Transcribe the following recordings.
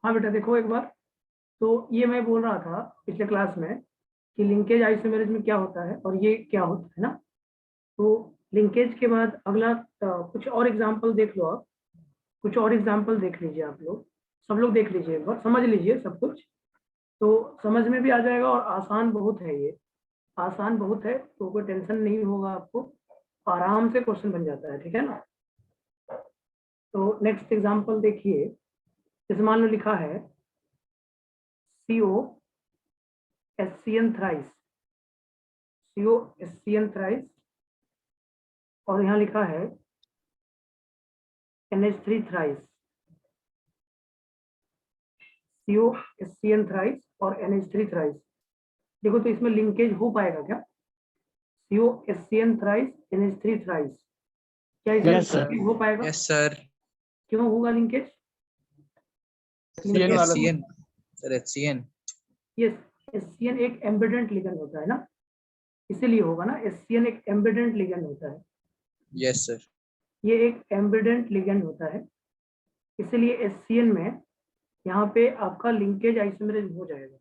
हाँ बेटा देखो एक बार, तो ये मैं बोल रहा था पिछले क्लास में कि लिंकेज आइसोमेरिज में क्या होता है और ये क्या होता है ना। तो लिंकेज के बाद अगला कुछ और एग्जांपल देख लो आप, कुछ और एग्जांपल देख लीजिए आप लोग, सब लोग देख लीजिए एक बार, समझ लीजिए सब कुछ, तो समझ में भी आ जाएगा। और आसान बहुत है ये, आसान बहुत है, तो कोई टेंशन नहीं होगा आपको, आराम से क्वेश्चन बन जाता है, ठीक है ना। तो नेक्स्ट एग्जांपल देखिए, जैसे मान लो लिखा है COHCN थ्राइस, COHCN थ्राइस, और यहाँ लिखा है NH3 थ्राइस, COHCN थ्राइस और NH3 थ्राइस। देखो तो इसमें लिंकेज हो पाएगा क्या? COHCN थ्राइस, NH3 थ्राइस, क्या इसमें लिंकेज हो पाएगा? Yes sir. क्यों होगा linkage? HCN sir, HCN। Yes, HCN एक एम्बेडेंट लिगेंड होता है ना, इसीलिए होगा ना, HCN एक एम्बेडेंट लिगेंड होता है। Yes sir. ये एक एम्बेडेंट लिगेंड होता है, इसीलिए HCN में यहाँ पे आपका लिंकेज आइसोमेरेज हो जाएगा।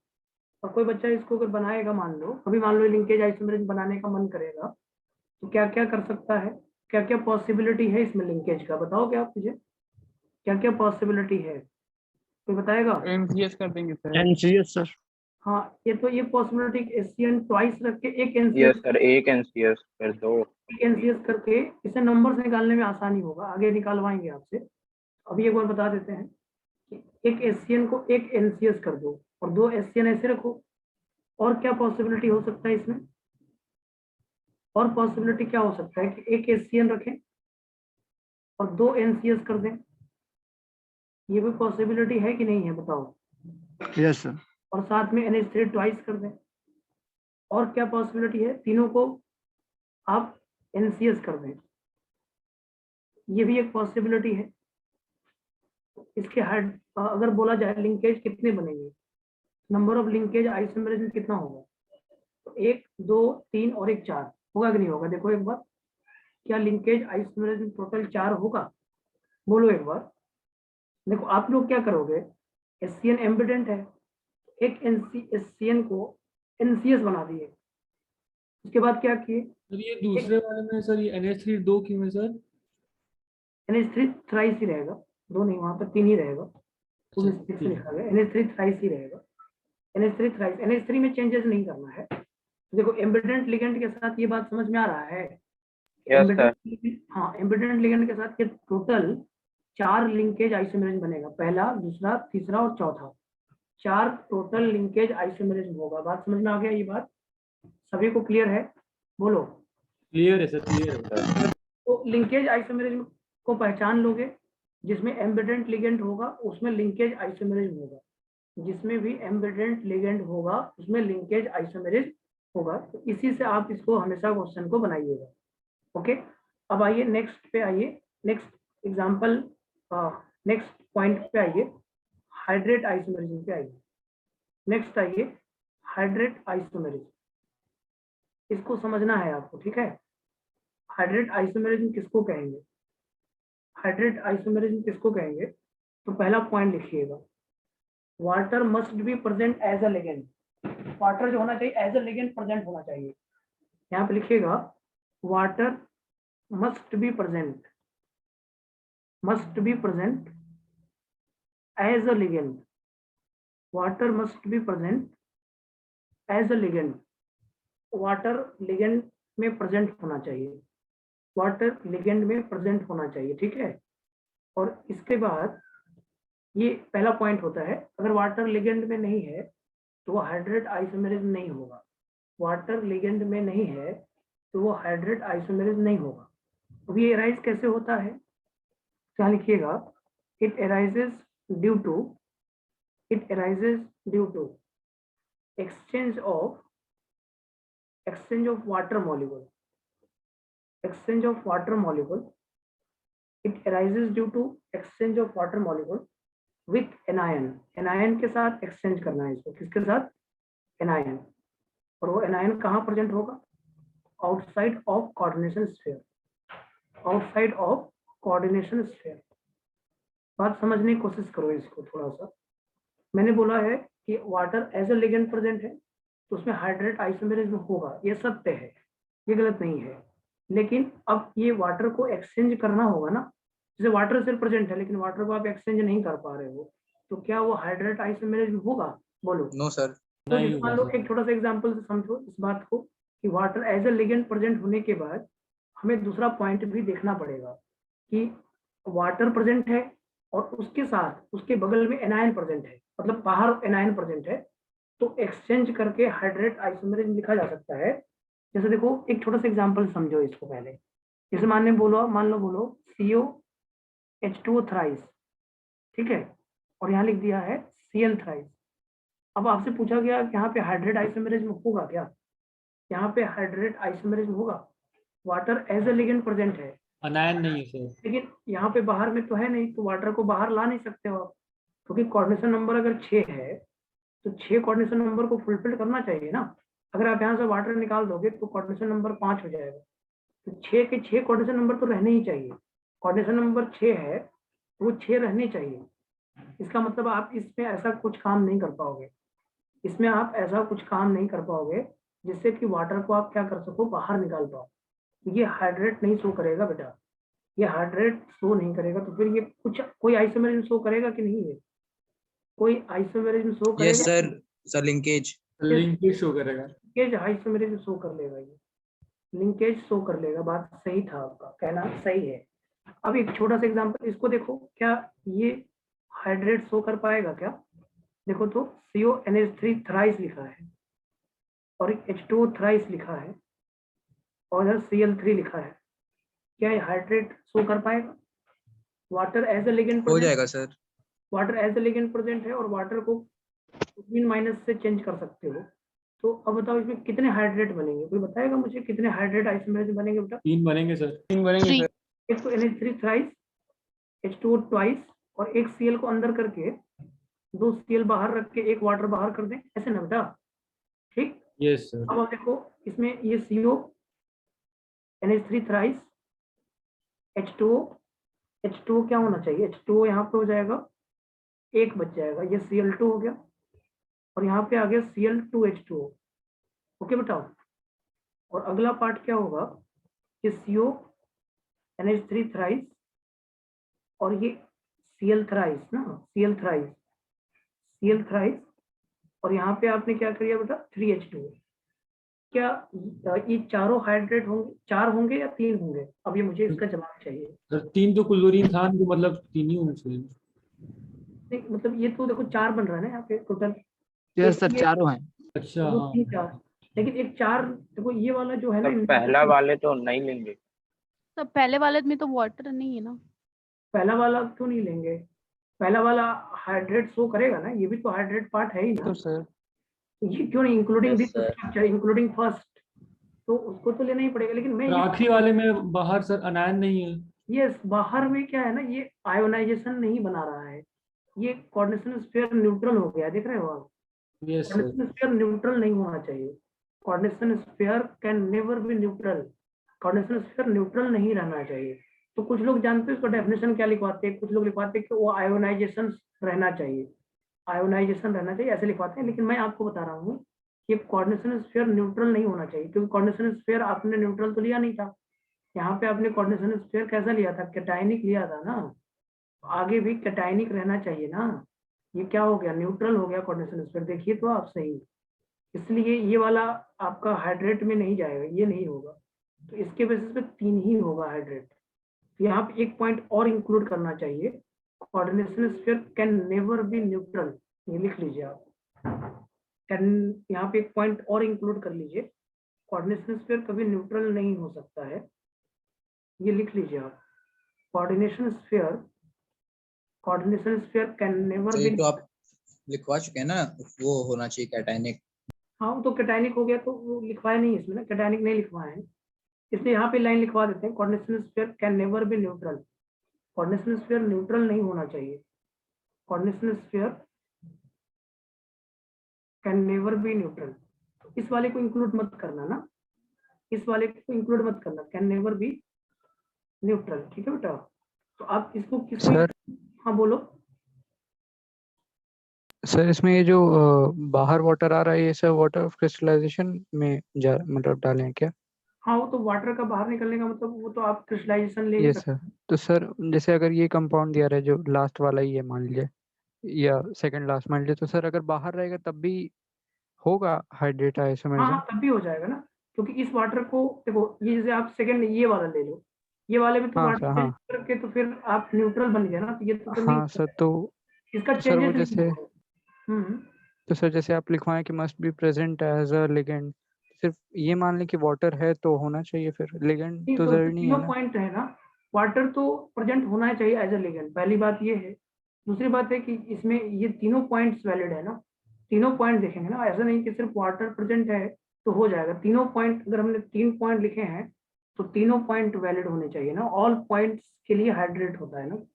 और कोई बच्चा इसको अगर बनाएगा, मान लो अभी मान लो लिंकेज आइसोमेरेज बनाने का मन करेगा, तो क्या क्या कर सकता है, क्या क्या पॉसिबिलिटी है इसमें लिंकेज का, बताओगे आप मुझे, क्या क्या पॉसिबिलिटी है, कोई बताएगा? NCS कर देंगे सर। NCS sir. हाँ, ये तो ये पॉसिबिलिटी HCN ट्वाइस रख के एक यस NCS, सर, एक NCS कर दो, एक NCS करके इसे नंबर्स निकालने में आसानी होगा, आगे निकालवाएंगे आपसे। अभी एक बार बता देते हैं कि एक HCN को एक NCS कर दो और दो HCN ऐसे रखो। और क्या पॉसिबिलिटी हो सकता है इसमें, और पॉसिबिलिटी क्या हो सकता है कि एक HCN रखें और दो NCS कर दें, ये भी पॉसिबिलिटी है कि नहीं है, बताओ। Yes sir. और साथ में NH3 ट्वाइस कर दें। और क्या पॉसिबिलिटी है, तीनों को आप NCS कर दें, ये भी एक पॉसिबिलिटी है। इसके हेड अगर बोला जाए लिंकेज कितने बनेंगे, नंबर ऑफ लिंकेज आइसोमेरेज में कितना होगा, तो 1 2 3 और 1 4 होगा कि नहीं होगा? देखो एक बार, क्या लिंकेज आइसोमेरेज में टोटल 4 होगा? बोलो एक बार। देखो आप लोग क्या करोगे, HCN एम्बेडेंट है, एक HCN को NCS बना दिए, उसके बाद क्या किए, सर ये दूसरे वाले में सर ये NH3 2 क्यों है सर? NH3 थ्राइस ही रहेगा, दो नहीं, वहां पर 3 ही रहेगा, तो मिस्टेक से लिखा गया, NH3 थ्राइस ही रहेगा, NH3 थ्राइस, NH3 में चेंजेस नहीं करना है। देखो एम्बेडेंट लिगेंड के साथ ये बात समझ में आ रहा है? Yes sir. हाँ, एम्बेडेंट लिगेंड के साथ ये टोटल 4 लिंकेज आइसोमेरेज बनेगा, पहला, दूसरा, तीसरा और चौथा, 4 टोटल लिंकेज आइसोमेरेज होगा। बात समझ में आ गया? ये बात सभी को क्लियर है? बोलो। क्लियर है सर, क्लियर है। तो लिंकेज आइसोमेरेज को पहचान लोगे, जिसमें एम्बेडेंट लिगेंड होगा उसमें लिंकेज आइसोमेरेज होगा, जिसमें भी एम्बेडेंट लिगेंड होगा उसमें लिंकेज आइसोमेरेज होगा। तो इसी से आप इसको हमेशा क्वेश्चन को बनाइएगा। ओके, अब आइए नेक्स्ट पे, आइए नेक्स्ट एग्जांपल, नेक्स्ट पॉइंट पे आइए, हाइड्रेट आइसोमेरिज्म पे आइए। नेक्स्ट आइए हाइड्रेट आइसोमेरिज्म, इसको समझना है आपको, ठीक है। हाइड्रेट आइसोमेरिज्म किसको कहेंगे, हाइड्रेट आइसोमेरिज्म किसको कहेंगे? तो पहला पॉइंट लिखिएगा, water must be present as a ligand. Water जो होना चाहिए एज अ लिगेंड प्रेजेंट होना चाहिए। यहाँ पे लिखिएगा water must be present as a ligand, water must be present as a ligand, water ligand में प्रेजेंट होना चाहिए, वाटर लिगेंड में प्रेजेंट होना चाहिए, ठीक है। और इसके बाद ये पहला पॉइंट होता है, अगर वाटर लिगेंड में नहीं है तो वो हाइड्रेट आइसोमेरिज्म नहीं होगा, वाटर लिगेंड में नहीं है तो वो हाइड्रेट आइसोमेरिज्म नहीं होगा। अब ये अराइज कैसे होता है, क्या लिखिएगा, it arises due to exchange of water molecule, it arises due to exchange of water molecule with anion के साथ एक्सचेंज करना है इसको, किसके साथ? anion। और वो anion कहाँ प्रेजेंट होगा? Outside of coordination sphere, outside of coordination sphere. बात समझने की कोशिश करो इसको थोड़ा सा। मैंने बोला है कि water as a ligand present है तो उसमें हाइड्रेट आइसोमेरिज्म होगा, ये सत्य है, ये गलत नहीं है। लेकिन अब ये वाटर को एक्सचेंज करना होगा ना, जैसे वाटर सिर्फ प्रेजेंट है लेकिन वाटर को आप एक्सचेंज नहीं कर पा रहे हो, तो क्या वो हाइड्रेट आइसोमेरिज्म होगा? बोलो। No, sir. तो नहीं जैसे मान होगा लो एक छोटा सा एग्जांपल से समझो इस बात को कि water as a ligand present होने के बाद हमें दूसरा पॉइंट भी देखना पड़ेगा कि वाटर प्रेजेंट है और उसके साथ उसके बगल में एनायन प्रेजेंट है, मतलब बाहर एनायन प्रेजेंट है, तो एक्सचेंज करके हाइड्रेट आइसोमेरिज्म लिखा जा सकता है। जैसे देखो एक छोटा सा एग्जांपल समझो इसको पहले। जैसे मान लो बोलो COH2 थ्राइस, ठीक है, और यहाँ लिख दिया है Cl थ्राइस। अब आपसे पूछा गया कि यहाँ पे हाइड्रेट आइसोमेरिज्म होगा क्या? यहाँ पे हाइड्रेट आइसोमेरिज्म होगा, water as a ligand present है अनायन नहीं है सर। लेकिन यहाँ पे बाहर में तो है नहीं, तो वाटर को बाहर ला नहीं सकते हो आप, क्योंकि कोऑर्डिनेशन नंबर अगर 6 है तो 6 कोऑर्डिनेशन नंबर को फुलफिल करना चाहिए ना। अगर आप यहाँ से वाटर निकाल दोगे तो कोऑर्डिनेशन नंबर 5 हो जाएगा, तो 6 के 6 कोऑर्डिनेशन नंबर तो रहने ही चाहिए। कोऑर्डिनेशन नंबर 6 है तो वो 6 रहने चाहिए। इसका मतलब आप इसमें ऐसा कुछ काम नहीं कर पाओगे, इसमें आप ऐसा कुछ काम नहीं कर पाओगे जिससे कि वाटर को आप क्या कर सको, बाहर निकाल पाओ। ये हाइड्रेट नहीं शो करेगा बेटा, ये हाइड्रेट शो नहीं करेगा। तो फिर ये कुछ कोई आइसोमेरिज्म शो करेगा कि नहीं है? कोई आइसोमेरिज्म शो Yes, करेगा? sir. Sir, linkage. Linkage show करेगा। लिंकेज आइसोमेरिज्म शो कर लेगा, ये लिंकेज शो कर लेगा। बात सही था, आपका कहना सही है। अब एक छोटा सा एग्जांपल इसको देखो, क्या ये हाइड्रेट शो कर पाएगा क्या? देखो तो CONH3 थ्राइस लिखा है और H2O थ्राइस लिखा है और इधर Cl3 लिखा है, क्या ये हाइड्रेट शो कर पाएगा? वाटर एज ए लिगेंड हो प्रेजेंट, जाएगा sir. Water as a ligand present है और वाटर को प्लस माइनस से चेंज कर सकते हो। तो अब बताओ इसमें कितने हाइड्रेट बनेंगे? कोई बताएगा मुझे कितने हाइड्रेट आइसोमेरिज्म बनेंगे बेटा? 3 बनेंगे सर। 3 बनेंगे सर। एक तो NH3 थ्राइस, H2O ट्वाइस और एक Cl को अंदर करके 2 Cl बाहर रख के एक वाटर बाहर कर दें, ऐसे ना बेटा? ठीक। Yes sir. अब आप देखो इसमें ये CO NH3 थ्राइस H2O क्या होना चाहिए? H2O यहाँ पे हो जाएगा, एक बच जाएगा, ये Cl2 हो गया और यहाँ पे आ गया Cl2H2O। ओके बताओ। और अगला पार्ट क्या होगा, ये CONH3 थ्राइस और ये Cl थ्राइस ना, Cl थ्राइस और यहाँ पे आपने क्या किया बेटा, 3H2O। क्या ये चारों हाइड्रेट होंगे, 4 होंगे या 3 होंगे? अब ये मुझे इसका जवाब चाहिए। सर 3 तो क्लोरीन था, तो मतलब 3 ही होने चाहिए। नहीं मतलब ये तो देखो 4 बन रहा है ना यहाँ पे टोटल। यस सर, चारों हैं। अच्छा वो हाँ। 3 4, लेकिन एक 4 देखो ये वाला जो है ना, तो पहला वाले तो नहीं लेंगे। तो पहले वाले में तो वाटर नहीं है ना। पहला वाला क्यों नहीं लेंगे? पहला वाला हाइड्रेट शो करेगा ना, ये भी तो हाइड्रेट पार्ट है ही ना। तो सर ये क्यों नहीं, including Yes, this sir. Structure including first, तो उसको तो लेना ही पड़ेगा। लेकिन मैं और ये आखिरी वाले में बाहर सर अनायन नहीं है। यस, बाहर में क्या है ना, ये आयोनाइजेशन नहीं बना रहा है, ये कोऑर्डिनेशन स्फीयर न्यूट्रल हो गया, देख रहे हो आप? Yes sir. Coordination sphere neutral नहीं होना चाहिए। Coordination sphere can never be neutral, coordination sphere neutral नहीं रहना चाहिए। तो कुछ लोग जानते हैं उसका डेफिनेशन क्या लिखवाते हैं, कुछ लोग लिखवाते हैं कि वो आयोनाइजेशन रहना चाहिए, आयोनाइजेशन रहना चाहिए ऐसे लिखवाते हैं। लेकिन मैं आपको बता रहा हूँ कि कोऑर्डिनेशन स्फीयर न्यूट्रल नहीं होना चाहिए, क्योंकि कोऑर्डिनेशन स्फीयर आपने न्यूट्रल तो लिया नहीं था। यहाँ पे आपने कोऑर्डिनेशन स्फीयर कैसा लिया था, कैटायनिक लिया था ना, आगे भी कैटायनिक रहना चाहिए ना। ये क्या हो गया, न्यूट्रल हो गया कोऑर्डिनेशन स्फीयर। देखिए तो आप सही, इसलिए ये वाला आपका हाइड्रेट में नहीं जाएगा, ये नहीं होगा। तो इसके बेसिस पे 3 ही होगा हाइड्रेट। तो यहाँ पे एक पॉइंट और इंक्लूड करना चाहिए, coordination sphere can never be neutral, ये लिख लीजिए आप। कैन, यहाँ पे एक पॉइंट और इंक्लूड कर लीजिए, कोऑर्डिनेशन स्फीयर कभी न्यूट्रल नहीं हो सकता है, ये लिख लीजिए आप। कोऑर्डिनेशन स्फीयर कैन नेवर तो बी, ये तो आप लिखवा चुके हैं ना, वो होना चाहिए कैटाइनिक. हाँ तो कैटायनिक हो गया, तो वो लिखवाया नहीं इसमें ना, कैटायनिक नहीं लिखवाया है, इसलिए यहाँ पे लाइन लिखवा देते हैं, coordination sphere can never be neutral. Coordination sphere neutral नहीं होना चाहिए, coordination sphere can never be neutral. इस वाले को इंक्लूड मत करना ना, इस वाले को इंक्लूड मत करना, कैन नेवर बी न्यूट्रल, ठीक है बेटा। तो आप इसको किसी, सर हाँ बोलो। सर इसमें ये जो बाहर वाटर आ रहा है ये सब वाटर ऑफ क्रिस्टलाइजेशन में जा मतलब डालें हैं क्या? हाँ वो तो वाटर का बाहर निकलने का मतलब वो तो आप क्रिस्टलाइजेशन ले ही ये सकते सर, तो सर जैसे अगर ये कंपाउंड दिया रहा है जो लास्ट वाला ही है मान लीजिए या सेकंड लास्ट मान लीजिए, तो सर अगर बाहर रहेगा तब भी होगा हाइड्रेट हैं। हाँ आइसोमेरिज्म? हाँ तब भी हो जाएगा ना, क्योंकि इस वाटर को देखो, ये जैसे आप सेकंड ये वाला ले लो, ये वाले में तो हाँ वाटर सर, चेंज हाँ करके तो फिर आप न्यूट्रल बन गया ना, तो ये तो नहीं हाँ हो सर, जाएगा। तो इसका सर वो चेंजेस नहीं जैसे, होगा। हम्म। तो सर जैसे आप लिखवाएं कि must be present as a ligand, सिर्फ ये मान लें कि वाटर है तो होना चाहिए, फिर लिगेंड नहीं तो तो जरूरी नहीं है तीनों ना? पॉइंट है ना, वाटर तो प्रेजेंट होना ही चाहिए एज ए लिगेंड, पहली बात ये है। दूसरी बात है कि इसमें ये तीनों पॉइंट्स वैलिड है ना, तीनों पॉइंट देखेंगे ना, ऐसा नहीं कि सिर्फ वाटर प्रेजेंट है तो हो जाएगा। तीनों पॉइंट, अगर हमने 3 पॉइंट लिखे हैं तो तीनों पॉइंट वैलिड होने चाहिए ना, ऑल पॉइंट्स के लिए हाइड्रेट होता है ना। और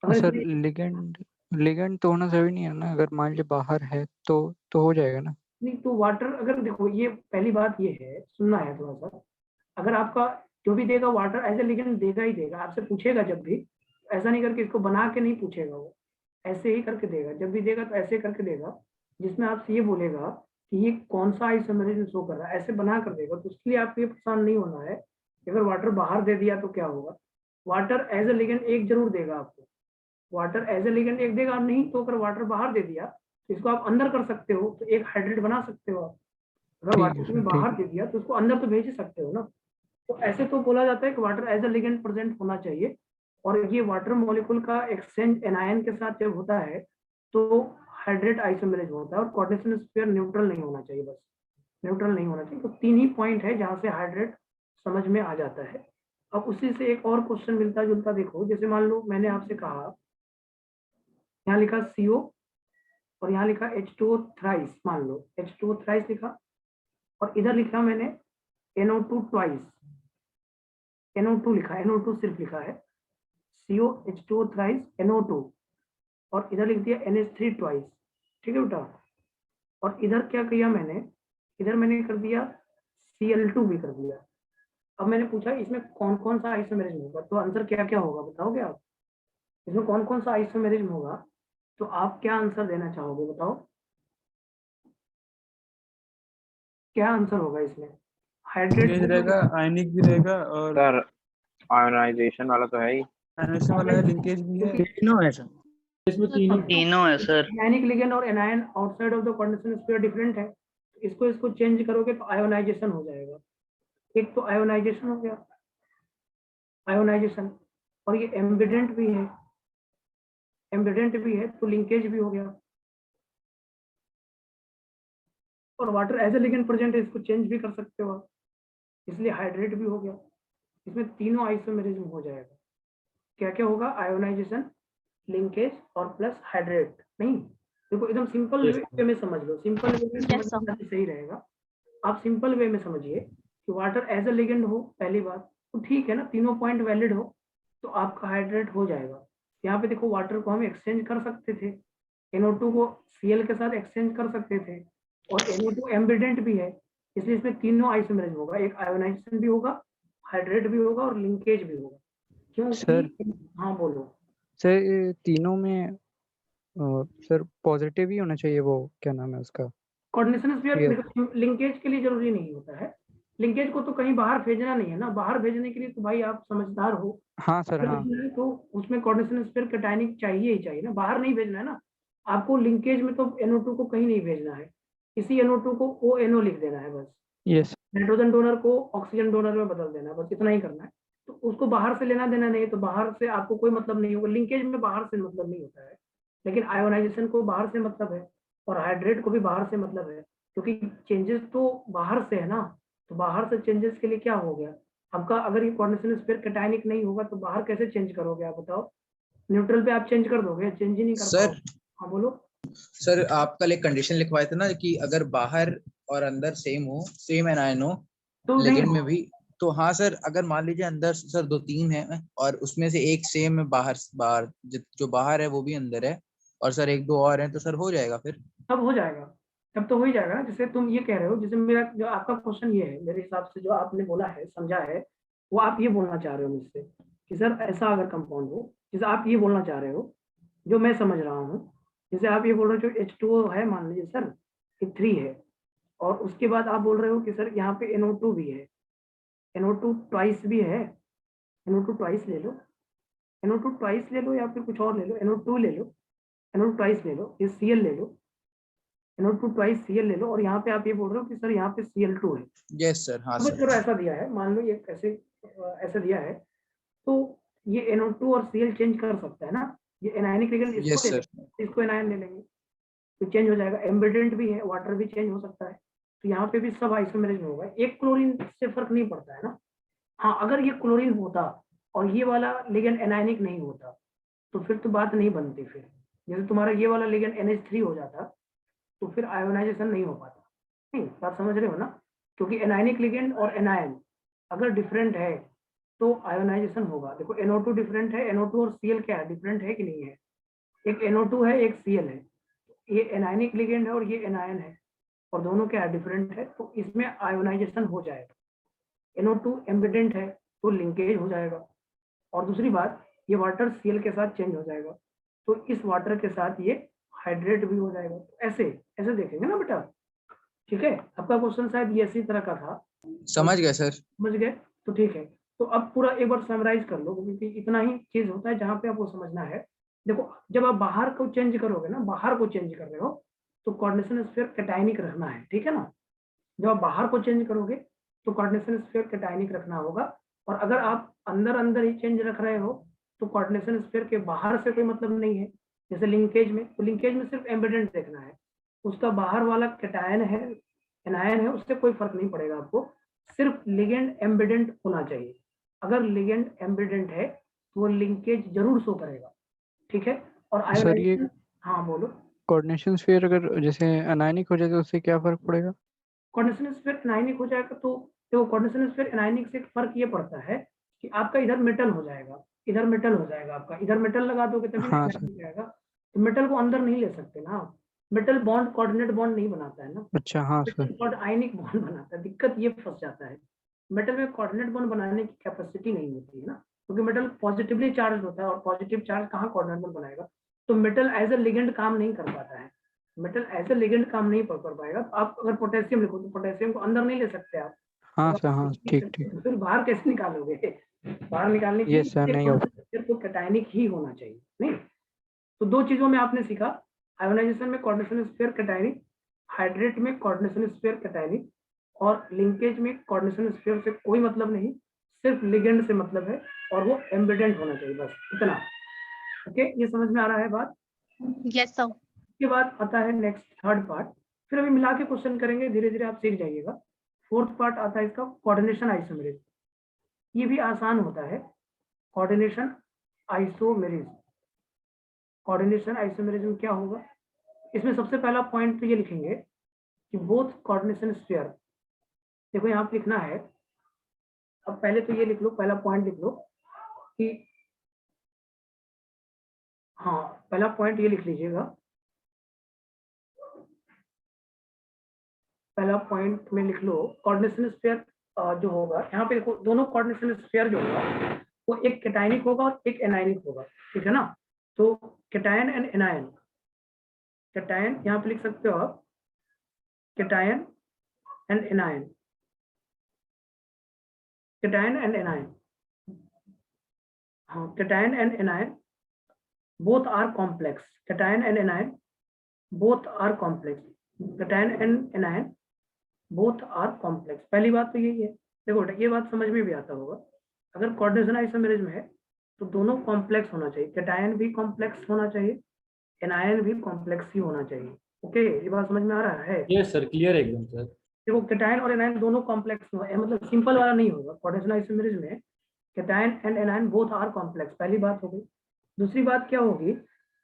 अगर सर इसमें लिगेंड, लिगेंड तो होना जरूरी नहीं है ना, अगर मान लीजिए बाहर है तो हो जाएगा ना? नहीं तो वाटर, अगर देखो ये पहली बात ये है, सुनना है थोड़ा सा। अगर आपका जो भी देगा वाटर एज ए लिगेंड देगा ही देगा, आपसे पूछेगा जब भी, ऐसा नहीं करके इसको बना के नहीं पूछेगा वो, ऐसे ही करके देगा। जब भी देगा तो ऐसे करके देगा, जिसमें आपसे ये बोलेगा कि ये कौन सा आइसोमेरिज्म शो कर रहा है, ऐसे बना कर देगा। तो उसके लिए आपको ये परेशान नहीं होना है कि अगर वाटर बाहर दे दिया तो क्या होगा। वाटर एज ए लिगेंड एक जरूर देगा आपको, वाटर एज ए लिगेंड एक देगा, नहीं तो अगर वाटर बाहर दे दिया तो इसको आप अंदर कर सकते हो, तो एक हाइड्रेट बना सकते हो आप। अगर ठीक है वाटर सर, में ठीक बाहर है। दे दिया तो उसको अंदर तो भेज ही सकते हो ना। तो ऐसे तो बोला जाता है कि water as a ligand present होना चाहिए। और ये वाटर मॉलिक्यूल का एक्सचेंज एनायन के साथ जब होता है तो हाइड्रेट आइसोमेरिज्म होता है, और कोऑर्डिनेशन स्फीयर न्यूट्रल नहीं होना चाहिए, बस न्यूट्रल नहीं होना चाहिए। तो 3 ही पॉइंट है जहां से हाइड्रेट समझ में आ जाता है। अब उसी से एक और क्वेश्चन मिलता जुलता देखो, जैसे मान लो मैंने आपसे कहा, यहाँ लिखा CO और यहाँ लिखा H2O थ्राइस, मान लो H2O थ्राइस लिखा, और इधर लिखा मैंने NO2 ट्वाइस, NO2 लिखा, NO2 सिर्फ लिखा है, COH2O थ्राइस NO2, और इधर लिख दिया NH3 ट्वाइस, ठीक है बेटा। और इधर क्या किया मैंने, इधर मैंने कर दिया Cl2 भी कर दिया। अब मैंने पूछा इसमें कौन कौन सा आइसोमेरिज्म होगा, तो आंसर क्या क्या होगा बताओगे आप, इसमें कौन कौन सा आइसोमेरिज्म होगा, तो आप क्या आंसर देना चाहोगे बताओ, क्या आंसर होगा इसमें। हाइड्रेट लिंकेज रहेगा, आयनिक भी रहेगा और सर आयोनाइजेशन वाला तो है ही। आयनाइजेशन वाला है, लिंकेज भी है। तीनों है सर। इसमें तीनों तीनों है सर। आयनिक लिगेंड और anion outside of the coordination sphere different है, इसको चेंज करोगे तो आयोनाइजेशन हो जाएगा। एक तो आयोनाइजेशन हो गया, आयोनाइजेशन, और ये एम्बिडेंट भी है, एम्बिडेंट भी है तो लिंकेज भी हो गया, और water as a ligand present है, इसको चेंज भी कर सकते हो आप, इसलिए हाइड्रेट भी हो गया। इसमें तीनों आइसोमेरिज्म हो जाएगा। क्या क्या होगा, आयोनाइजेशन, लिंकेज और प्लस हाइड्रेट। नहीं देखो एकदम सिंपल वे में समझ लो, सिंपल वे में Yes, sir. समझना सही रहेगा। आप सिंपल वे में समझिए कि वाटर एज ए लिगेंड हो, पहली बात तो ठीक है ना, तीनों पॉइंट वैलिड हो तो आपका हाइड्रेट हो जाएगा। यहाँ पे देखो वाटर को हम एक्सचेंज कर सकते थे, NO2 को Cl के साथ एक्सचेंज कर सकते थे, और NO2 एम्बिडेंट भी है, इसलिए इसमें तीनों आइसोमेरिज्म होगा, एक आयोनाइजेशन भी होगा, हाइड्रेट भी होगा और लिंकेज भी होगा। सर क्योंकि हाँ बोलो। सर ये तीनों में सर पॉजिटिव ही होना चाहिए, वो क्या नाम है उसका? कोऑर्डिनेशन स्फीयर ये देखो लिंकेज के लिए जरूरी नहीं होता है, लिंकेज को तो कहीं बाहर भेजना नहीं है ना, बाहर भेजने के लिए तो भाई आप समझदार हो, हाँ सर, हाँ तो उसमें कोऑर्डिनेशन स्फीयर कैटायनिक चाहिए ही चाहिए ना, बाहर नहीं भेजना है ना आपको। लिंकेज में तो NO2 को कहीं नहीं भेजना है, इसी NO2 को ONO लिख देना है बस, यस। नाइट्रोजन डोनर को ऑक्सीजन डोनर में बदल देना है, बस इतना ही करना है। तो उसको बाहर से लेना देना नहीं है, तो बाहर से आपको कोई मतलब नहीं होगा, लिंकेज में बाहर से मतलब नहीं होता है, लेकिन आयोनाइजेशन को बाहर से मतलब है, और हाइड्रेट को भी बाहर से मतलब है, क्योंकि चेंजेस तो बाहर से है ना। तो बाहर से चेंजेस के लिए क्या हो गया आपका, अगर ये कोऑर्डिनेशन स्फीयर कैटायनिक नहीं होगा तो बाहर कैसे चेंज करोगे आप बताओ, न्यूट्रल पे आप चेंज कर दोगे, चेंज ही नहीं कर सर पाओगे। हाँ बोलो। सर आप कल एक कंडीशन लिखवाए थे ना कि अगर बाहर और अंदर सेम हो, सेम एनायन हो तो नहीं लेकिन में होगा। भी, तो हाँ सर, अगर मान लीजिए अंदर सर 2-3 है और उसमें से एक सेम है, बाहर बाहर जो बाहर है वो भी अंदर है, और सर 1-2 और हैं, तो सर हो जाएगा फिर। तब हो जाएगा, तब तो हो ही जाएगा ना। जैसे तुम ये कह रहे हो, जैसे मेरा जो आपका क्वेश्चन ये है, मेरे हिसाब से जो आपने बोला है समझा है, वो आप ये बोलना चाह रहे हो मुझसे कि सर ऐसा अगर कंपाउंड हो, जैसे आप ये बोलना चाह रहे हो, जो मैं समझ रहा हूँ, जैसे आप ये बोल रहे हो जो H2O है, मान लीजिए सर ये 3 है, और उसके बाद आप बोल रहे हो कि सर यहाँ पे NO2 भी है, NO2 ट्वाइस भी है, NO2 ट्वाइस ले लो, NO2 ट्वाइस ले लो, या फिर कुछ और ले लो, NO2 ले लो, NO2 ट्वाइस ले लो, ये Cl ले लो, NO2 ट्वाइस Cl ले लो, और यहाँ पे आप ये बोल रहे हो कि सर यहाँ पे Cl2 है। यस सर, हाँ समझ सर। करो ऐसा दिया है, मान लो ये ऐसे ऐसा दिया है, तो ये NO2 और Cl चेंज कर सकता है ना, ये एनायनिक लिगेंड इसको यस ले सर। लेंगे, इसको एनायन ले लेंगे तो चेंज हो जाएगा। एम्बिडेंट भी है, वाटर भी चेंज हो सकता है, तो यहाँ पे भी सब आइसोमेरिज्म होगा, एक क्लोरीन से फर्क नहीं पड़ता है ना। हाँ, अगर ये क्लोरीन होता और ये वाला लिगेंड एनायनिक नहीं होता तो फिर तो बात नहीं बनती। फिर जैसे तुम्हारा ये वाला लिगेंड NH3 हो जाता तो फिर आयोनाइजेशन नहीं हो पाता। नहीं, बात समझ रहे हो ना, क्योंकि एनायनिक लिगेंड और एनायन अगर डिफरेंट है तो आयोनाइजेशन होगा। देखो NO2 डिफरेंट है, NO2 और Cl क्या है, डिफरेंट है कि नहीं है, एक NO2 है एक Cl है, ये एनायनिक लिगेंड है और ये एनायन है, और दोनों क्या है, डिफरेंट है, तो इसमें आयोनाइजेशन हो जाएगा। NO2 एम्बिडेंट है तो लिंकेज हो जाएगा, और दूसरी बात ये वाटर Cl के साथ चेंज हो जाएगा, तो इस वाटर के साथ ये हाइड्रेट भी हो जाएगा। तो ऐसे ऐसे देखेंगे ना बेटा, ठीक है। आपका क्वेश्चन शायद ये इसी तरह का था, समझ गए सर। समझ गए तो ठीक है। तो अब पूरा एक बार समराइज कर लो, क्योंकि इतना ही चीज होता है जहाँ पे आपको समझना है। देखो जब आप बाहर को चेंज करोगे ना, बाहर को चेंज कर रहे हो तो कोऑर्डिनेशन स्फीयर कैटायनिक रखना है, ठीक है ना। जब आप बाहर को चेंज करोगे तो कोऑर्डिनेशन स्फीयर कैटायनिक रखना होगा, और अगर आप अंदर अंदर ही चेंज रख रहे हो तो कोऑर्डिनेशन स्फीयर के बाहर से कोई मतलब नहीं है। जैसे लिंकेज में, तो लिंकेज में सिर्फ एम्बिडेंट देखना है, उसका बाहर वाला कैटायन है एनायन है, उससे कोई फर्क नहीं पड़ेगा आपको, सिर्फ लिगेंड एम्बिडेंट होना चाहिए। अगर लिगेंड एम्बिडेंट है तो वो लिंकेज जरूर शो करेगा, ठीक है। और सर ये आयोनाइजेशन, हाँ बोलो। कोऑर्डिनेशन स्फीयर अगर जैसे अनायनिक हो जाए तो उससे क्या फर्क पड़ेगा? कोऑर्डिनेशन स्फीयर एनायनिक हो जाएगा तो देखो कोऑर्डिनेशन स्फीयर एनायनिक से फर्क ये पड़ता है कि आपका इधर मेटल हो जाएगा, इधर मेटल हो जाएगा, आपका इधर मेटल लगा दोगे तभी ना हाँ एनायनिक सर। हो जाएगा। तो मेटल को अंदर नहीं ले सकते ना, मेटल बॉन्ड कोऑर्डिनेट बॉन्ड नहीं बनाता है ना, अच्छा हाँ sir. Metal bond ionic bond बनाता है। दिक्कत ये फंस जाता है, मेटल में कोऑर्डिनेट बॉन्ड बनाने की कैपेसिटी नहीं होती है ना, क्योंकि मेटल पॉजिटिवली चार्ज होता है, और पॉजिटिव चार्ज कहाँ कोऑर्डिनेट बॉन्ड बनाएगा। तो मेटल एज ए लिगेंड काम नहीं कर पाता है, मेटल एज ए लिगेंड काम नहीं कर पाएगा। तो आप अगर पोटेशियम लिखो तो पोटेशियम को अंदर नहीं ले सकते आप, हाँ तो सर, हाँ ठीक ठीक। फिर बाहर कैसे निकालोगे, बाहर निकालने के ये सर नहीं हो लिए तो कैटायनिक ही होना चाहिए। नहीं, तो दो चीजों में आपने सीखा, आयोनाइजेशन में कोऑर्डिनेशन स्फीयर कैटायनिक, हाइड्रेट में कोऑर्डिनेशन स्फीयर कैटायनिक, और लिंकेज में कोऑर्डिनेशन स्फीयर से कोई मतलब नहीं, सिर्फ लिगेंड से मतलब है, और वो एम्बिडेंट होना चाहिए, बस इतना। ओके, ये समझ में आ रहा है बात। Yes sir. उसके बाद आता है नेक्स्ट थर्ड पार्ट, फिर अभी मिला के क्वेश्चन करेंगे, धीरे धीरे आप सीख जाइएगा। फोर्थ पार्ट आता है इसका कोऑर्डिनेशन आइसोमेरिज्म, ये भी आसान होता है। कोऑर्डिनेशन आइसोमेरिज्म, कोऑर्डिनेशन आइसोमेरिज्म क्या होगा, इसमें सबसे पहला पॉइंट तो ये लिखेंगे कि बोथ कोऑर्डिनेशन स्फीयर, देखो यहाँ पे लिखना है, अब पहले तो ये लिख लो, पहला पॉइंट लिख लो कि, हाँ पहला पॉइंट ये लिख लीजिएगा, पहला पॉइंट में लिख लो कोऑर्डिनेशन स्फीयर जो होगा, यहाँ पे देखो दोनों कोऑर्डिनेशन स्फीयर जो होगा वो एक कैटायनिक होगा और एक एनायनिक होगा, ठीक है ना। तो कैटायन एंड एनायन, कैटायन यहाँ पे लिख सकते हो आप, cation and anion, cation and anion, हाँ cation and anion both are complex, cation and anion both are complex, cation and anion both are complex। पहली बात तो यही है, देखो ये बात समझ में भी आता होगा, अगर कोऑर्डिनेशन आइसोमेरिज्म है तो दोनों कॉम्प्लेक्स होना चाहिए, कैटायन भी कॉम्प्लेक्स होना चाहिए, एनायन भी कॉम्प्लेक्स ही होना चाहिए। ओके, ये बात समझ में आ रहा है। यस सर, क्लियर एकदम सर। देखो कैटायन और एनायन दोनों कॉम्प्लेक्स, मतलब सिंपल वाला नहीं होगा कोऑर्डिनेशन आइसोमेरिज्म में, cation and anion both are complex, पहली बात हो गई। दूसरी बात क्या होगी,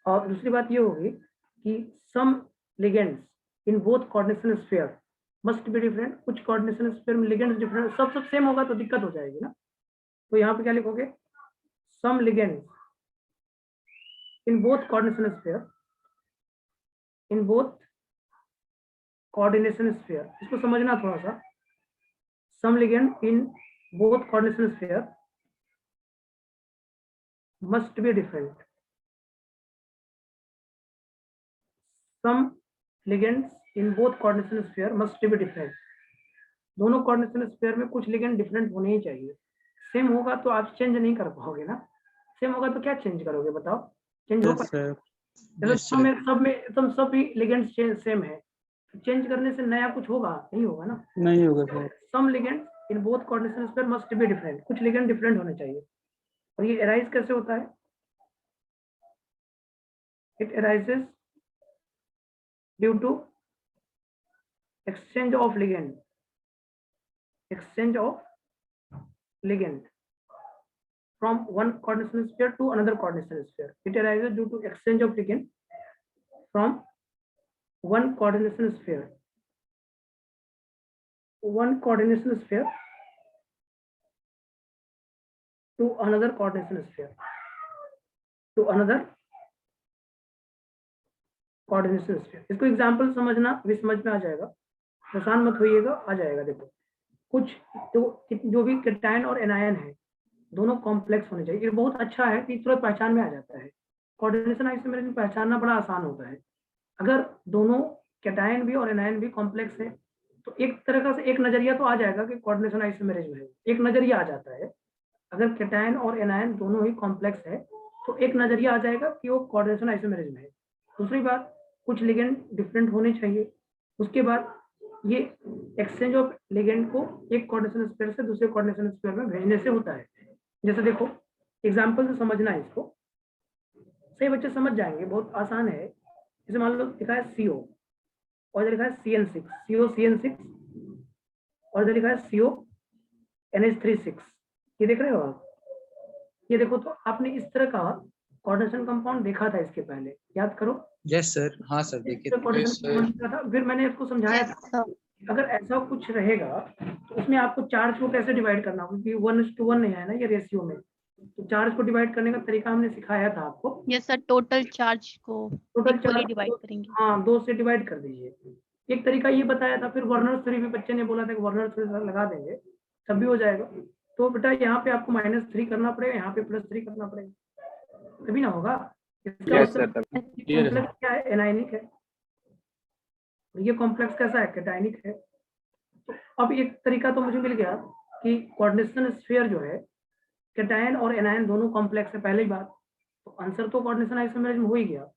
और दूसरी बात ये होगी कि some ligands in both coordination sphere must be different, कुछ कोऑर्डिनेशन स्फीयर में लिगेंड्स डिफरेंट, सब सेम होगा तो दिक्कत हो जाएगी ना। तो यहाँ पे क्या लिखोगे, some ligands in both coordination sphere, in both coordination sphere, इसको समझना थोड़ा सा, some ligand in both coordination sphere must be different. Some ligands in both coordination sphere must be different. दोनों coordination sphere में कुछ लिगेंड डिफरेंट होने ही चाहिए. Same होगा तो आप चेंज नहीं कर पाओगे ना. सेम होगा तो क्या चेंज करोगे बताओ? चेंज Yes, होगा? sir. Yes, सब में तुम सब भी लिगेंड्स सेम है. चेंज करने से नया कुछ होगा? नहीं होगा ना. नहीं होगा sir. Some ligands in both coordination sphere must be different. कुछ लिगेंड डिफरेंट होने चाहिए. और ये अराइज कैसे होता है? It arises due to exchange of ligand. Exchange of ligand from one coordination sphere to another coordination sphere. It arises due to exchange of ligand from one coordination sphere. One coordination sphere to another coordination sphere. To another coordination sphere. इसको example समझना, अभी समझ में आ जाएगा, परेशान मत होइएगा, आ जाएगा. देखो कुछ तो जो भी कैटायन और एनायन है दोनों कॉम्प्लेक्स होने चाहिए. ये बहुत अच्छा है कि तुरंत पहचान में आ जाता है. कोऑर्डिनेशन आइसोमेरिज्म पहचानना बड़ा आसान होता है. अगर दोनों कैटायन भी और एनायन भी कॉम्प्लेक्स है तो एक तरह से एक नजरिया तो आ जाएगा कि कोऑर्डिनेशन आइसोमेरिज्म है. एक नजरिया आ जाता है. अगर कैटायन और एनायन दोनों ही कॉम्प्लेक्स है तो एक नजरिया आ जाएगा कि वो कोऑर्डिनेशन आइसोमेरिज्म है. दूसरी बात, कुछ लिगेंड डिफरेंट होने चाहिए. उसके बाद ये एक्सचेंज ऑफ लिगेंड को एक कोऑर्डिनेशन स्फीयर से दूसरे कोऑर्डिनेशन स्फीयर में भेजने से होता है. जैसे देखो एग्जांपल से समझना है इसको, सही बच्चे समझ जाएंगे, बहुत आसान है. जैसे मान लो लिखा है CO और इधर लिखा है CN6, COCN6 और इधर लिखा है CONH36. ये देख रहे हो आप? ये देखो तो आपने इस तरह का कोऑर्डिनेशन कंपाउंड देखा था इसके पहले, याद करो. Yes sir. हाँ सर, देखिए. कोऑर्डिनेशन कंपाउंड देखा था. फिर मैंने इसको समझाया था अगर ऐसा कुछ रहेगा तो उसमें आपको चार्ज को कैसे डिवाइड करना होगा, क्योंकि 1:1 नहीं है ना ये रेशियो में. तो चार्ज को डिवाइड करने का तरीका हमने सिखाया था आपको. यस सर, टोटल चार्ज को टोटल इक्वली चार्ज डिवाइड करेंगे. हाँ 2 से डिवाइड कर दीजिए. एक तरीका ये बताया था. फिर वर्नर थ्योरी भी बच्चे ने बोला था कि वर्नर थ्योरी लगा देंगे तब भी हो जाएगा. तो बेटा यहाँ पे आपको -3 करना पड़ेगा, यहाँ पे +3 करना पड़ेगा, तभी ना होगा. इसका मतलब कॉम्प्लेक्स क्या है? एनायनिक है. ये कॉम्प्लेक्स कैसा है? कैटायनिक है. तो अब एक तरीका तो मुझे मिल गया कि कोऑर्डिनेशन स्फीयर जो है कैटायन और एनायन दोनों कॉम्प्लेक्स है. पहली बात तो आंसर तो कोऑर्डिनेशन आइसोमेरिज्म हो ही गया.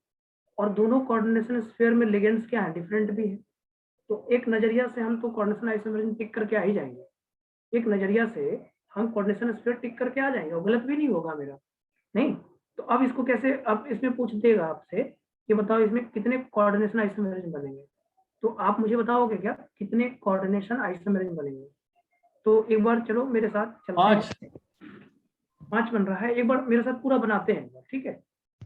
और दोनों कोऑर्डिनेशन स्फीयर में लिगेंड्स क्या है? डिफरेंट भी है. तो एक नजरिया से हम तो कोऑर्डिनेशन आइसोमेरिज्म टिक करके आ ही जाएंगे. एक नजरिया से हम कोऑर्डिनेशन स्फीयर टिक करके आ जाएंगे और गलत भी नहीं होगा मेरा. नहीं तो अब इसको कैसे, अब इसमें पूछ देगा आपसे कि बताओ इसमें कितने कोऑर्डिनेशन आइसोमेरिज्म बनेंगे. तो आप मुझे बताओगे क्या कितने कोऑर्डिनेशन आइसोमेरिज्म बनेंगे? तो एक बार चलो मेरे साथ चलते हैं. 5 बन रहा है. एक बार मेरे साथ पूरा बनाते हैं, ठीक है.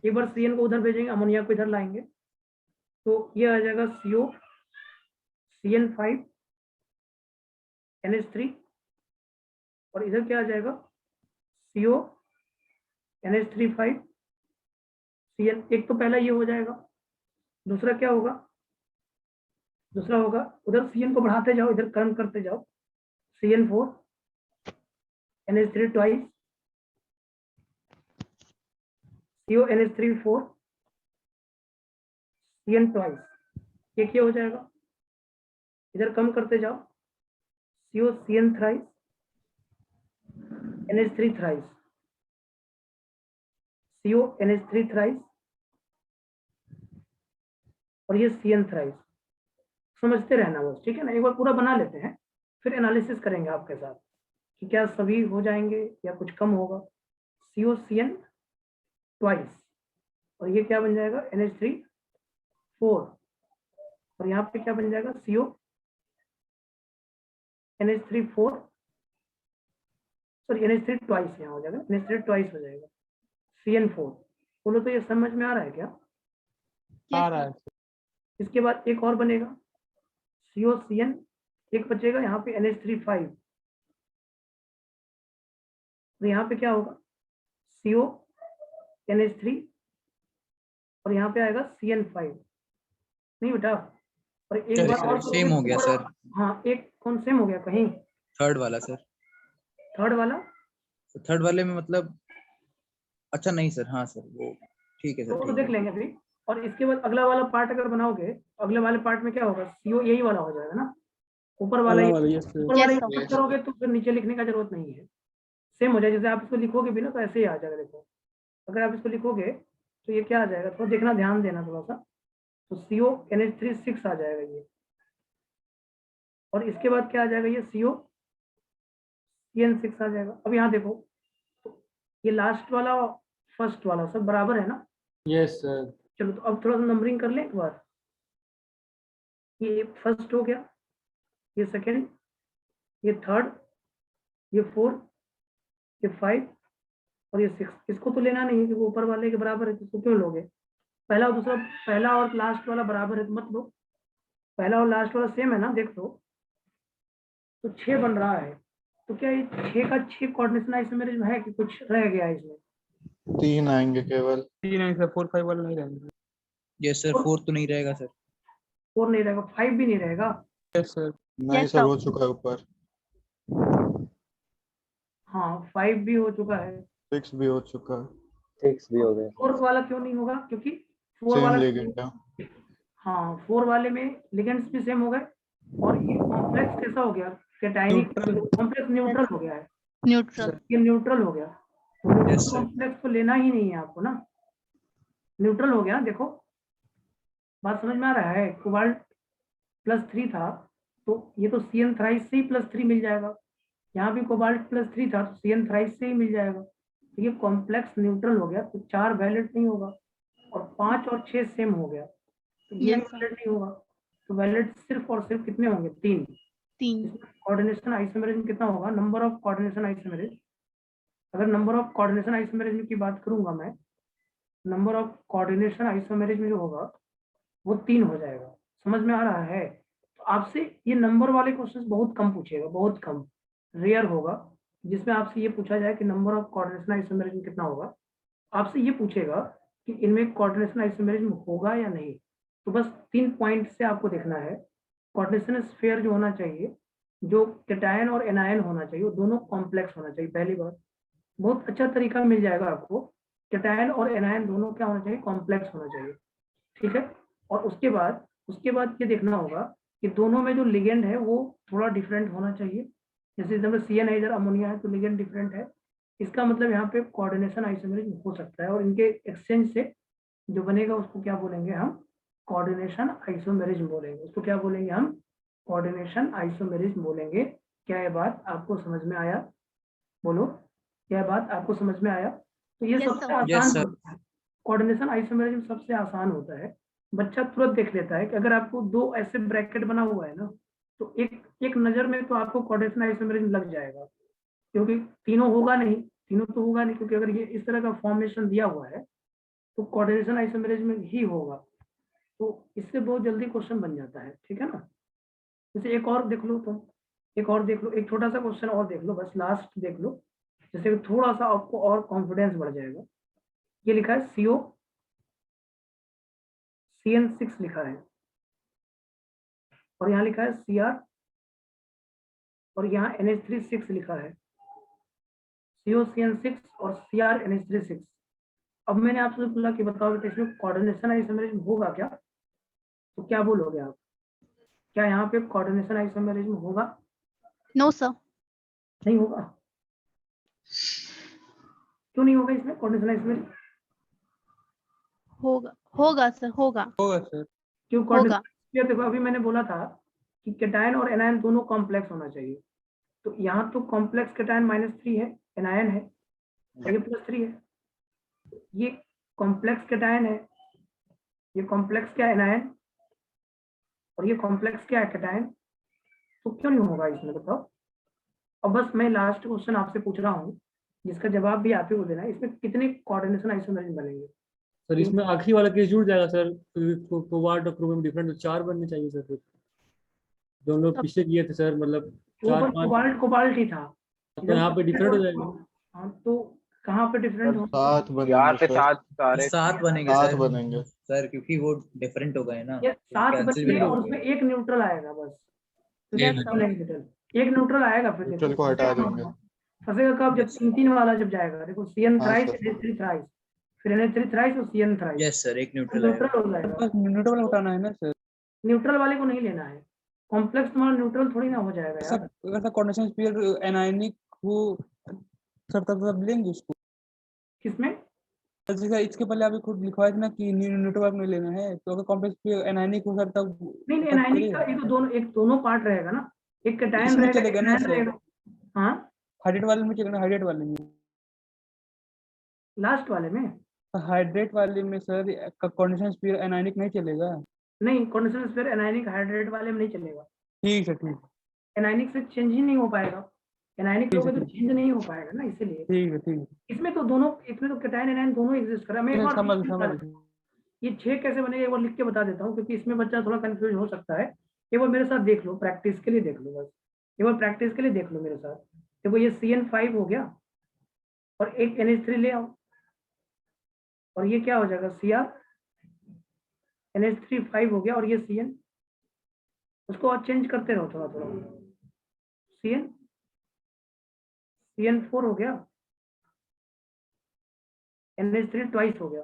एक बार CN को उधर भेजेंगे, अमोनिया को इधर लाएंगे. तो ये आ जाएगा CO CN5 NH3 और इधर क्या आ जाएगा? CO NH35 CN. एक तो पहला ये हो जाएगा. दूसरा क्या होगा? दूसरा होगा उधर CN को बढ़ाते जाओ, इधर कम करते जाओ. CN4 NH3 twice, CONH3 4 CN twice. ये क्या हो जाएगा? इधर कम करते जाओ. COCN thrice NH3 thrice, CONH3 thrice और ये CN थ्राइस. समझते रहना बस, ठीक है ना. एक बार पूरा बना लेते हैं फिर एनालिसिस करेंगे आपके साथ कि क्या सभी हो जाएंगे या कुछ कम होगा. COCN ट्वाइस और ये क्या बन जाएगा? NH3 4 और यहाँ पे क्या बन जाएगा? NH3 4 सॉरी NH3 ट्वाइस यहाँ हो जाएगा. NH3 ट्वाइस हो जाएगा. CN4. बोलो तो ये समझ में आ रहा है क्या? आ रहा है. इसके बाद एक और बनेगा COCN. एक बचेगा यहाँ पे NH3 5. तो यहाँ पे क्या होगा? CONH3 और यहाँ पे आएगा CN5. नहीं बेटा. और एक बार और सेम हो गया सर. हाँ एक कौन सेम हो गया कहीं? थर्ड वाला सर. थर्ड वाला? थर्ड वाले में मतलब अच्छा नहीं सर, हाँ सर वो ठीक है सर, तो ठीक देख है। लेंगे अभी। और इसके बाद अगला वाला पार्ट अगर बनाओगे तो अगले वाले पार्ट में क्या होगा, सीओ यही वाला हो जाएगा ना, ऊपर वाला अगला ही। वाला, यस सर। ऊपर वाला Yes, ही sir. करोगे तो फिर नीचे लिखने का जरूरत नहीं है, सेम हो जाएगा। जैसे आप इसको लिखोगे भी ना तो ऐसे ही आ जाएगा। देखो अगर आप इसको लिखोगे तो ये क्या आ जाएगा, थोड़ा देखना, ध्यान देना थोड़ा सा। तो CO NH3 6 आ जाएगा ये, और इसके बाद क्या आ जाएगा, ये CO CN 6 आ जाएगा। अब यहाँ देखो, तो ये लास्ट वाला और फर्स्ट वाला सब बराबर है ना। Yes sir. चलो तो अब थोड़ा सा नंबरिंग कर लें एक बार। ये फर्स्ट हो गया, ये सेकंड, ये थर्ड, ये फोर्थ, ये 5 और ये 6। इसको तो लेना नहीं है क्योंकि ऊपर वाले के बराबर है, तो इसको क्यों लोगे। पहला और दूसरा, पहला और लास्ट वाला बराबर है तो मत लो, पहला और लास्ट वाला सेम है ना, देख लो। तो 6 बन रहा है, तो क्या ये 6 का 6 कोऑर्डिनेशन आइसोमेरिज्म में है कि कुछ रह गया है इसमें। 3 आएंगे केवल। 3 नहीं सर, 4 5 वाला नहीं रहेंगे। यस सर, 4 तो नहीं रहेगा सर। 4 नहीं रहेगा, 5 भी नहीं रहेगा। Yes sir. नहीं Yes, सर, sir. हो चुका है ऊपर। हाँ 5 भी हो चुका है। 6 भी हो चुका है। 6 भी हो गए। 4 वाला क्यों नहीं होगा, क्योंकि 4 सेम वाला, लिगेंड है। हाँ 4 वाले में लिगेंड्स भी सेम हो गए, और ये कॉम्प्लेक्स कैसा हो गया, कैटायनिक कॉम्प्लेक्स न्यूट्रल हो गया है। Neutral. ये न्यूट्रल हो गया, तो न्यूट्रल Yes, sir. कॉम्प्लेक्स तो लेना ही नहीं है आपको ना, न्यूट्रल हो गया। देखो बात समझ में आ रहा है। कोबाल्ट +3 था तो ये तो CN थ्राइस से ही +3 मिल जाएगा, यहाँ भी कोबाल्ट +3 था तो CN थ्राइस से ही मिल जाएगा। तो ये कॉम्प्लेक्स न्यूट्रल हो गया, तो 4 वैलेंट नहीं होगा, और 5 और 6 सेम हो गया, तो ये भी Yes, sir. वैलेंट नहीं होगा। तो वैलेंट सिर्फ और सिर्फ कितने होंगे, 3। 3. कोऑर्डिनेशन आइसोमेरिज्म कितना होगा, नंबर ऑफ कोऑर्डिनेशन आइसोमेरिज्म। अगर नंबर ऑफ कोऑर्डिनेशन आइसोमेरिज्म की बात करूंगा मैं, नंबर ऑफ कोऑर्डिनेशन आइसोमेरिज्म जो होगा वो 3 हो जाएगा। समझ में आ रहा है। तो आपसे ये नंबर वाले क्वेश्चंस बहुत कम पूछेगा, बहुत कम, रेयर होगा जिसमें आपसे ये पूछा जाए कि नंबर ऑफ कोऑर्डिनेशन आइसोमेरिज्म कितना होगा। आपसे ये पूछेगा कि इनमें कोऑर्डिनेशन आइसोमेरिज्म होगा या नहीं। तो बस 3 पॉइंट से आपको देखना है। कोऑर्डिनेशन स्फीयर जो होना चाहिए, जो कैटायन और एनायन होना चाहिए, वो दोनों कॉम्प्लेक्स होना चाहिए। पहली बात, बहुत अच्छा तरीका मिल जाएगा आपको, कैटायन और एनायन दोनों क्या होना चाहिए, कॉम्प्लेक्स होना चाहिए, ठीक है। और उसके बाद ये देखना होगा कि दोनों में जो लिगेंड है वो थोड़ा डिफरेंट होना चाहिए। जैसे CN है, इधर अमोनिया है, तो लिगेंड डिफरेंट है। इसका मतलब यहाँ पे कोऑर्डिनेशन आइसोमेरिज्म हो सकता है, और इनके एक्सचेंज से जो बनेगा उसको क्या बोलेंगे हम, कोऑर्डिनेशन आइसोमेरिज्म बोलेंगे। उसको क्या बोलेंगे हम, कोऑर्डिनेशन आइसोमेरिज्म बोलेंगे। क्या ये बात आपको समझ में आया, बोलो, क्या बात आपको समझ में आया। तो ये Yes, सबसे sir. Yes, आसान sir. होता है, कोऑर्डिनेशन आइसोमेरिज्म सबसे आसान होता है। बच्चा तुरंत देख लेता है कि अगर आपको 2 ऐसे ब्रैकेट बना हुआ है ना, तो एक नजर में तो आपको कोऑर्डिनेशन आइसोमेरिज्म लग जाएगा, क्योंकि तीनों होगा नहीं, तीनों तो होगा नहीं, क्योंकि अगर ये इस तरह का फॉर्मेशन दिया हुआ है तो कोऑर्डिनेशन आइसोमेरिज्म ही होगा। तो इससे बहुत जल्दी क्वेश्चन बन जाता है, ठीक है ना। जैसे एक और देख लो तुम, एक और देख लो, एक छोटा सा क्वेश्चन और देख लो, बस लास्ट देख लो, जैसे थोड़ा सा आपको और कॉन्फिडेंस बढ़ जाएगा। ये लिखा है CO CN 6 लिखा है, और यहाँ लिखा है CR, और यहाँ NH3 6 लिखा है, CO CN 6 और CR NH3 6। अब मैंने आपसे बोला कि बताओ बेटा इसमें कोऑर्डिनेशन आइसोमेरिज्म होगा क्या, तो क्या बोलोगे आप, क्या यहाँ पे कोऑर्डिनेशन आइसोमेरिज्म होगा, No, sir. नहीं होगा। क्यों नहीं होगा इसमें कोऑर्डिनेशन आइसोमेरिज्म, होगा सर, होगा. होगा सर। क्यों होगा. कोऑर्डिनेशन, देखो अभी मैंने बोला था कि कैटायन और एनायन दोनों कॉम्प्लेक्स होना चाहिए, तो यहाँ तो कॉम्प्लेक्स कैटायन -3 है, एनायन है, ये +3 है। ये कॉम्प्लेक्स कैटायन है, ये कॉम्प्लेक्स क्या एनायन, और ये कॉम्प्लेक्स क्या है कैटायन, तो क्यों नहीं होगा इसमें बताओ। और बस मैं लास्ट क्वेश्चन आपसे पूछ रहा हूँ जिसका जवाब भी आप ही को देना है, इसमें कितने कोऑर्डिनेशन आइसोमेरिज्म बनेंगे। सर इसमें आखिरी वाला केस जुड़ जाएगा सर, कोबाल्ट और क्रोमियम डिफरेंट, तो 4 बनने चाहिए सर। फिर जो हम लोग पिछले किए थे सर, मतलब 4 5, कोबाल्ट ही था, तो यहाँ पे डिफरेंट हो जाएगा। हाँ तो कहाँ पे डिफरेंट हो, 7 4 बनेंगे पे सर। 7 सारे 7 बनेंगे 7 सर। बनेंगे सर क्योंकि वो डिफरेंट हो गए ना, ये 7 cancel भी बच्चे नहीं और होंगे। उसमें एक न्यूट्रल आएगा बस, तो Yes, एक sir. न्यूट्रल आएगा, फिर न्यूट्रल देखो को हटा क्या देंगे। होगा। फंसेगा कब? जब 3-3 वाला जब जाएगा, देखो CN हाँ थ्राइस, सर। NH3 थ्राइस, फिर NH3 थ्राइस और CN थ्राइस, यस सर, एक न्यूट्रल न्यूट्रल आएगा। हो जाएगा। बस न्यूट्रल वाला उठाना है ना सर। न्यूट्रल वाले को नहीं लेना है, कॉम्प्लेक्स तुम्हारा न्यूट्रल थोड़ी ना हो जाएगा यार। अगर कोऑर्डिनेशन स्फीयर एनायनिक वो सर तब लेंगे उसको। किसमें? जैसे इसके पहले अभी खुद लिखवाया था ना कि न्यूट्रल में लेना है, तो अगर कॉम्प्लेक्स स्फीयर एनायनिक हो सर तब नहीं, तब एनायनिक का चलेगा। ये तो दोनों पार्ट रहेगा ना, एक कैटायन इसमें रहेगा, एक चलेगा ना एनायन सर, रहेगा। हाँ, हाइड्रेट वाले में चलेगा, हाइड्रेट वाले में। लास्ट वाले में हाइड्रेट वाले में सर कोऑर्डिनेशन स्फीयर एनायनिक नहीं चलेगा। नहीं, कंडीशनल स्फीयर एनायनिक हाइड्रेट वाले में नहीं चलेगा, ठीक है, ठीक एनायनिक से चेंज ही नहीं हो पाएगा, एनायनिक ठीक लोगे है, तो चेंज नहीं हो पाएगा ना, इसीलिए। ठीक है, ठीक है। इसमें तो दोनों, इसमें तो कैटायन एनायन दोनों एग्जिस्ट कर रहा है। मैं एक बार समझ लिख के बता देता हूँ, ये 6 कैसे बनेगा एक बार लिख के बता देता हूँ, क्योंकि इसमें बच्चा थोड़ा कंफ्यूज हो सकता है। एक बार मेरे साथ देख लो, प्रैक्टिस के लिए देख लो, बस एक बार प्रैक्टिस के लिए देख लो मेरे साथ। देखो ये CN5 हो गया और एक NH3 ले आओ, और ये क्या हो जाएगा? Cr NH3 5 हो गया, और ये CN, उसको और चेंज करते रहो थोड़ा थोड़ा। CN4 हो गया, NH3 ट्वाइस हो गया,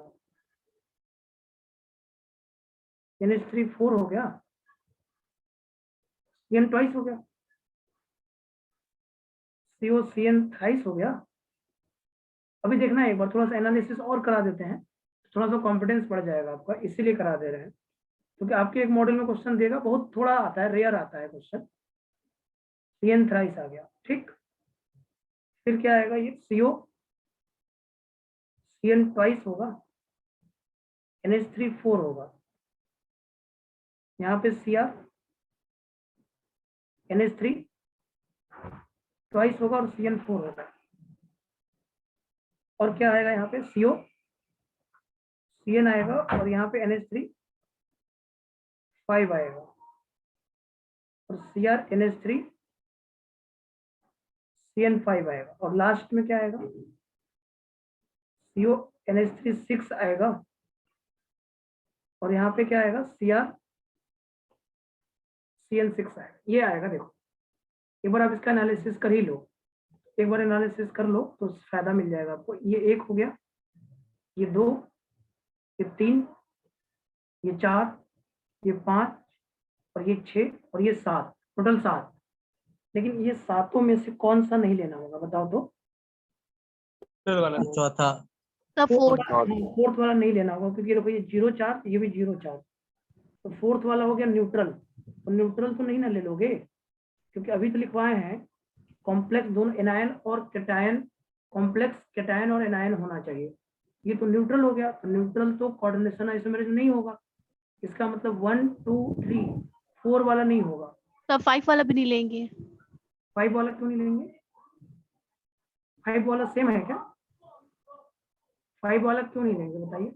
NH3 4 हो गया, CN ट्वाइस हो गया, CO CN थ्राइस हो गया। अभी देखना है एक बार, थोड़ा सा एनालिसिस और करा देते हैं, थोड़ा सा कॉन्फिडेंस बढ़ जाएगा आपका, इसीलिए करा दे रहे हैं, क्योंकि आपके एक मॉडल में क्वेश्चन देगा, बहुत थोड़ा आता है, रेयर आता है क्वेश्चन। CN थ्राइस आ गया, ठीक। फिर क्या आएगा? ये CO CN ट्वाइस होगा, NH3 4 होगा, यहाँ पे Cr NH3 ट्वाइस होगा और CN 4 होगा, और क्या आएगा यहाँ पे? CO CN आएगा, और यहाँ पे NH3 5 आएगा, और Cr NH3 CN 5 आएगा, और लास्ट में क्या आएगा? CO NH3 6 आएगा, और यहाँ पे क्या आएगा? Cr CN 6 आएगा, ये आएगा। देखो एक बार आप इसका एनालिसिस कर ही लो, एक बार एनालिसिस कर लो तो फायदा मिल जाएगा आपको। ये 1 हो गया, ये 2, ये 3, ये 4, ये 5, और ये 6, और ये 7, टोटल 7। लेकिन ये सातों में से कौन सा नहीं लेना होगा, बताओ तो? चौथा। The fourth. फोर्थ वाला नहीं लेना होगा, क्योंकि देखो ये 0 चार्ज, ये भी 0 चार्ज, तो फोर्थ वाला हो गया न्यूट्रल। तो न्यूट्रल तो नहीं ना ले लोगे, क्योंकि अभी तो लिखवाए हैं कॉम्प्लेक्स दोनों एनायन और कैटायन, कॉम्प्लेक्स कैटायन और एनायन होना चाहिए। ये तो न्यूट्रल हो गया, तो न्यूट्रल तो कोऑर्डिनेशन आइसोमेरिज नहीं होगा, इसका मतलब 1 2 3 4 वाला नहीं होगा। तब 5 वाला भी नहीं लेंगे। 5 वाला क्यों नहीं लेंगे? 5 वाला सेम है क्या? 5 वाला क्यों नहीं लेंगे बताइए?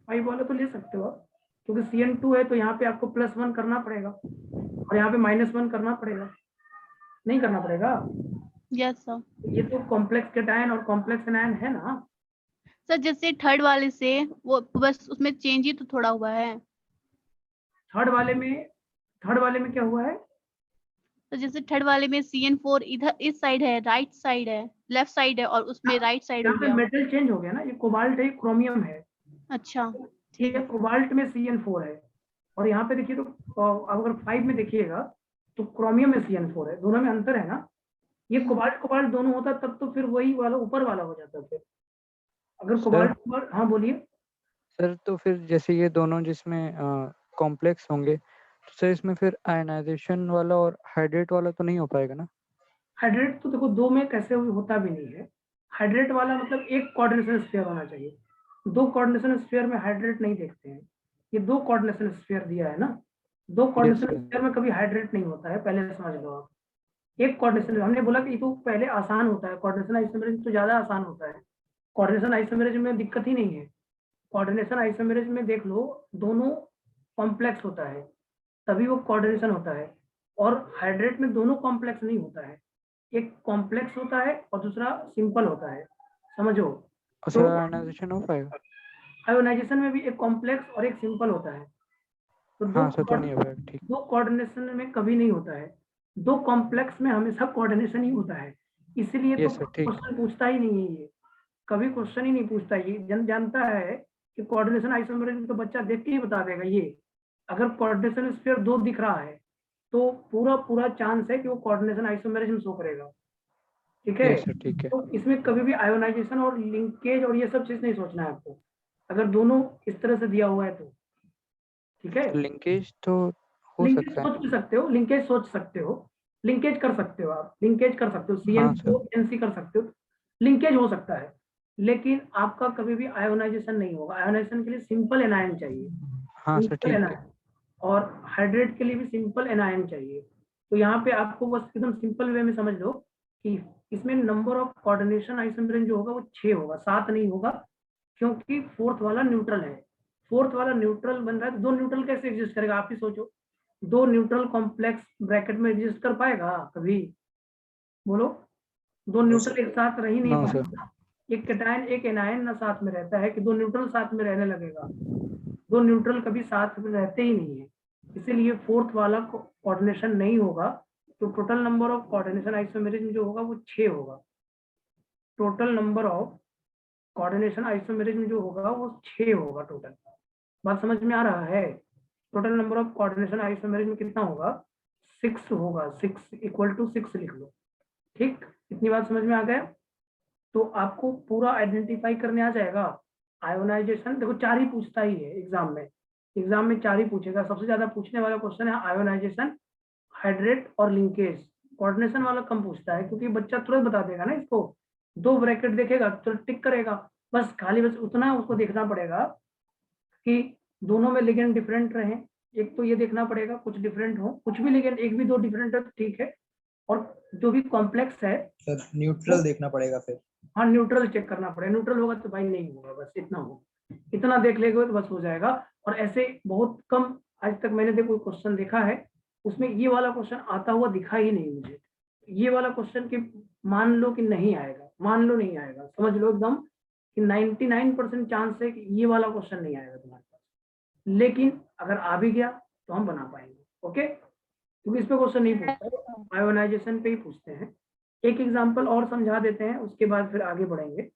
5 वाला तो ले सकते हो आप, क्योंकि CN2 है, तो यहाँ पे आपको +1 करना पड़ेगा, और यहाँ पे -1 करना पड़ेगा, नहीं करना पड़ेगा? Yes sir. ये तो कॉम्प्लेक्स कैटायन और कॉम्प्लेक्स एनायन है ना। सर जैसे थर्ड वाले से वो बस उसमें चेंज ही तो थोड़ा हुआ है। थर्ड वाले में क्या हुआ है? तो जैसे थर्ड वाले में CN4 इधर इस साइड है, राइट साइड है, लेफ्ट साइड है, और उसमें राइट साइड हो यहाँ पे गया। मेटल चेंज हो गया ना, ये कोबाल्ट है, क्रोमियम है, अच्छा ये ठीक है। कोबाल्ट में CN4 है, और यहाँ पे देखिए तो अगर 5 में देखिएगा तो क्रोमियम में CN4 है, दोनों में अंतर है ना। ये कोबाल्ट दोनों होता तब तो फिर वही वाला ऊपर वाला हो जाता। फिर अगर कोबाल्ट, हाँ बोलिए सर। तो फिर जैसे ये दोनों जिसमें कॉम्प्लेक्स होंगे, तो सर इसमें फिर आयनाइजेशन वाला और हाइड्रेट वाला तो नहीं हो पाएगा ना? हाइड्रेट तो देखो 2 में कैसे होता भी नहीं है। हाइड्रेट वाला मतलब एक कोऑर्डिनेशन स्फीयर होना चाहिए, 2 कोऑर्डिनेशन स्फीयर में हाइड्रेट नहीं देखते हैं। ये 2 कोऑर्डिनेशन स्फीयर दिया है ना, 2 कोऑर्डिनेशन sir. स्फीयर में कभी हाइड्रेट नहीं होता है, पहले समझ लो आप। एक कोऑर्डिनेशन, हमने बोला कि ये तो पहले आसान होता है, कोऑर्डिनेशन आइसोमेरिज तो ज्यादा आसान होता है, कोऑर्डिनेशन आइसोमेरिज में दिक्कत ही नहीं है। कोऑर्डिनेशन आइसोमेरिज में देख लो, दोनों कॉम्प्लेक्स होता है तभी वो कोऑर्डिनेशन होता है, और हाइड्रेट में दोनों कॉम्प्लेक्स नहीं होता है, एक कॉम्प्लेक्स होता है और दूसरा सिंपल होता है, समझो। और तो सर आयनाइजेशन हो पाएगा? आयोनाइजेशन में भी एक कॉम्प्लेक्स और एक सिंपल होता है, तो हाँ सर, तो नहीं हो पाएगा। ठीक। 2 कोऑर्डिनेशन में कभी नहीं होता है, 2 कॉम्प्लेक्स में हमेशा कोऑर्डिनेशन ही होता है, इसलिए तो यस सर, ठीक है। क्वेश्चन पूछता ही नहीं है, ये कभी क्वेश्चन ही नहीं पूछता। ये जानता है कि कोऑर्डिनेशन आइसोमेरिज्म तो बच्चा देख के ही बता देगा। ये अगर कोऑर्डिनेशन स्फीयर 2 दिख रहा है तो पूरा चांस है कि वो कोऑर्डिनेशन आइसोमेरिज्म शो करेगा। ठीक है, यस सर, ठीक है। तो इसमें कभी भी आयोनाइजेशन और लिंकेज और ये सब चीज नहीं सोचना है आपको, अगर दोनों इस तरह से दिया हुआ है तो। ठीक है, लिंकेज तो हो लिंकेज सकता है। सोच भी सकते हो, लिंकेज सोच सकते हो, लिंकेज कर सकते हो, आप लिंकेज कर सकते हो, हाँ CN सर। को NC कर सकते हो, लिंकेज हो सकता है, लेकिन आपका कभी भी आयोनाइजेशन नहीं होगा। आयोनाइजेशन के लिए सिंपल एनायन चाहिए, हाँ सर, सिंपल ठीक है। एनायन, और हाइड्रेट के लिए भी सिंपल एनायन चाहिए। तो यहाँ पे आपको बस एकदम सिंपल वे में समझ लो कि इसमें नंबर ऑफ कोऑर्डिनेशन आइसोमेरिज्म जो होगा वो 6 होगा, 7 नहीं होगा, क्योंकि फोर्थ वाला न्यूट्रल है। फोर्थ वाला न्यूट्रल बन रहा है, तो 2 न्यूट्रल कैसे एग्जिस्ट करेगा, आप ही सोचो। 2 न्यूट्रल कॉम्प्लेक्स ब्रैकेट में एग्जिस्ट कर पाएगा कभी, बोलो? 2 न्यूट्रल एक साथ रह ही नहीं नो सर। पाएगा। एक कैटायन एक एनायन ना साथ में रहता है कि 2 न्यूट्रल साथ में रहने लगेगा। 2 न्यूट्रल कभी साथ में रहते ही नहीं है, इसीलिए फोर्थ वाला कोऑर्डिनेशन नहीं होगा। तो total number of coordination isomerism जो होगा वो 6 होगा। Total number of coordination isomerism जो होगा वो 6 होगा टोटल। बात समझ में आ रहा है? Total number of coordination isomerism कितना होगा? 6 होगा। 6 इक्वल टू 6 लिख लो। ठीक, इतनी बात समझ में आ गया? तो आपको पूरा आइडेंटिफाई करने आ जाएगा। आयोनाइजेशन देखो 4 ही पूछता ही है एग्जाम में, 4 ही पूछेगा। सबसे ज्यादा पूछने वाला क्वेश्चन है आयोनाइजेशन, हाइड्रेट और लिंकेज। कोऑर्डिनेशन वाला कम पूछता है, क्योंकि बच्चा तुरंत बता देगा ना इसको। 2 ब्रैकेट देखेगा तो टिक करेगा, बस खाली बस उतना उसको देखना पड़ेगा कि दोनों में लिगेंड डिफरेंट रहे। एक तो ये देखना पड़ेगा कुछ डिफरेंट हो, कुछ भी लिगेंड 1 भी 2 डिफरेंट है तो ठीक है, और जो भी कॉम्प्लेक्स है सर न्यूट्रल देखना पड़ेगा फिर। हाँ, न्यूट्रल चेक करना पड़ेगा। न्यूट्रल होगा तो भाई नहीं होगा, बस इतना हो, इतना देख लेगा तो बस हो जाएगा। और ऐसे बहुत कम आज तक मैंने देखो क्वेश्चन देखा है, उसमें ये वाला क्वेश्चन आता हुआ दिखा ही नहीं मुझे। ये वाला क्वेश्चन कि मान लो कि नहीं आएगा, मान लो नहीं आएगा, समझ लो एकदम कि 99% चांस है कि ये वाला क्वेश्चन नहीं आएगा तुम्हारे पास। लेकिन अगर आ भी गया तो हम बना पाएंगे। ओके, क्योंकि इस पे क्वेश्चन नहीं पूछता, आयोनाइजेशन पे ही पूछते हैं। एक एग्जांपल और समझा देते हैं, उसके बाद फिर आगे बढ़ेंगे।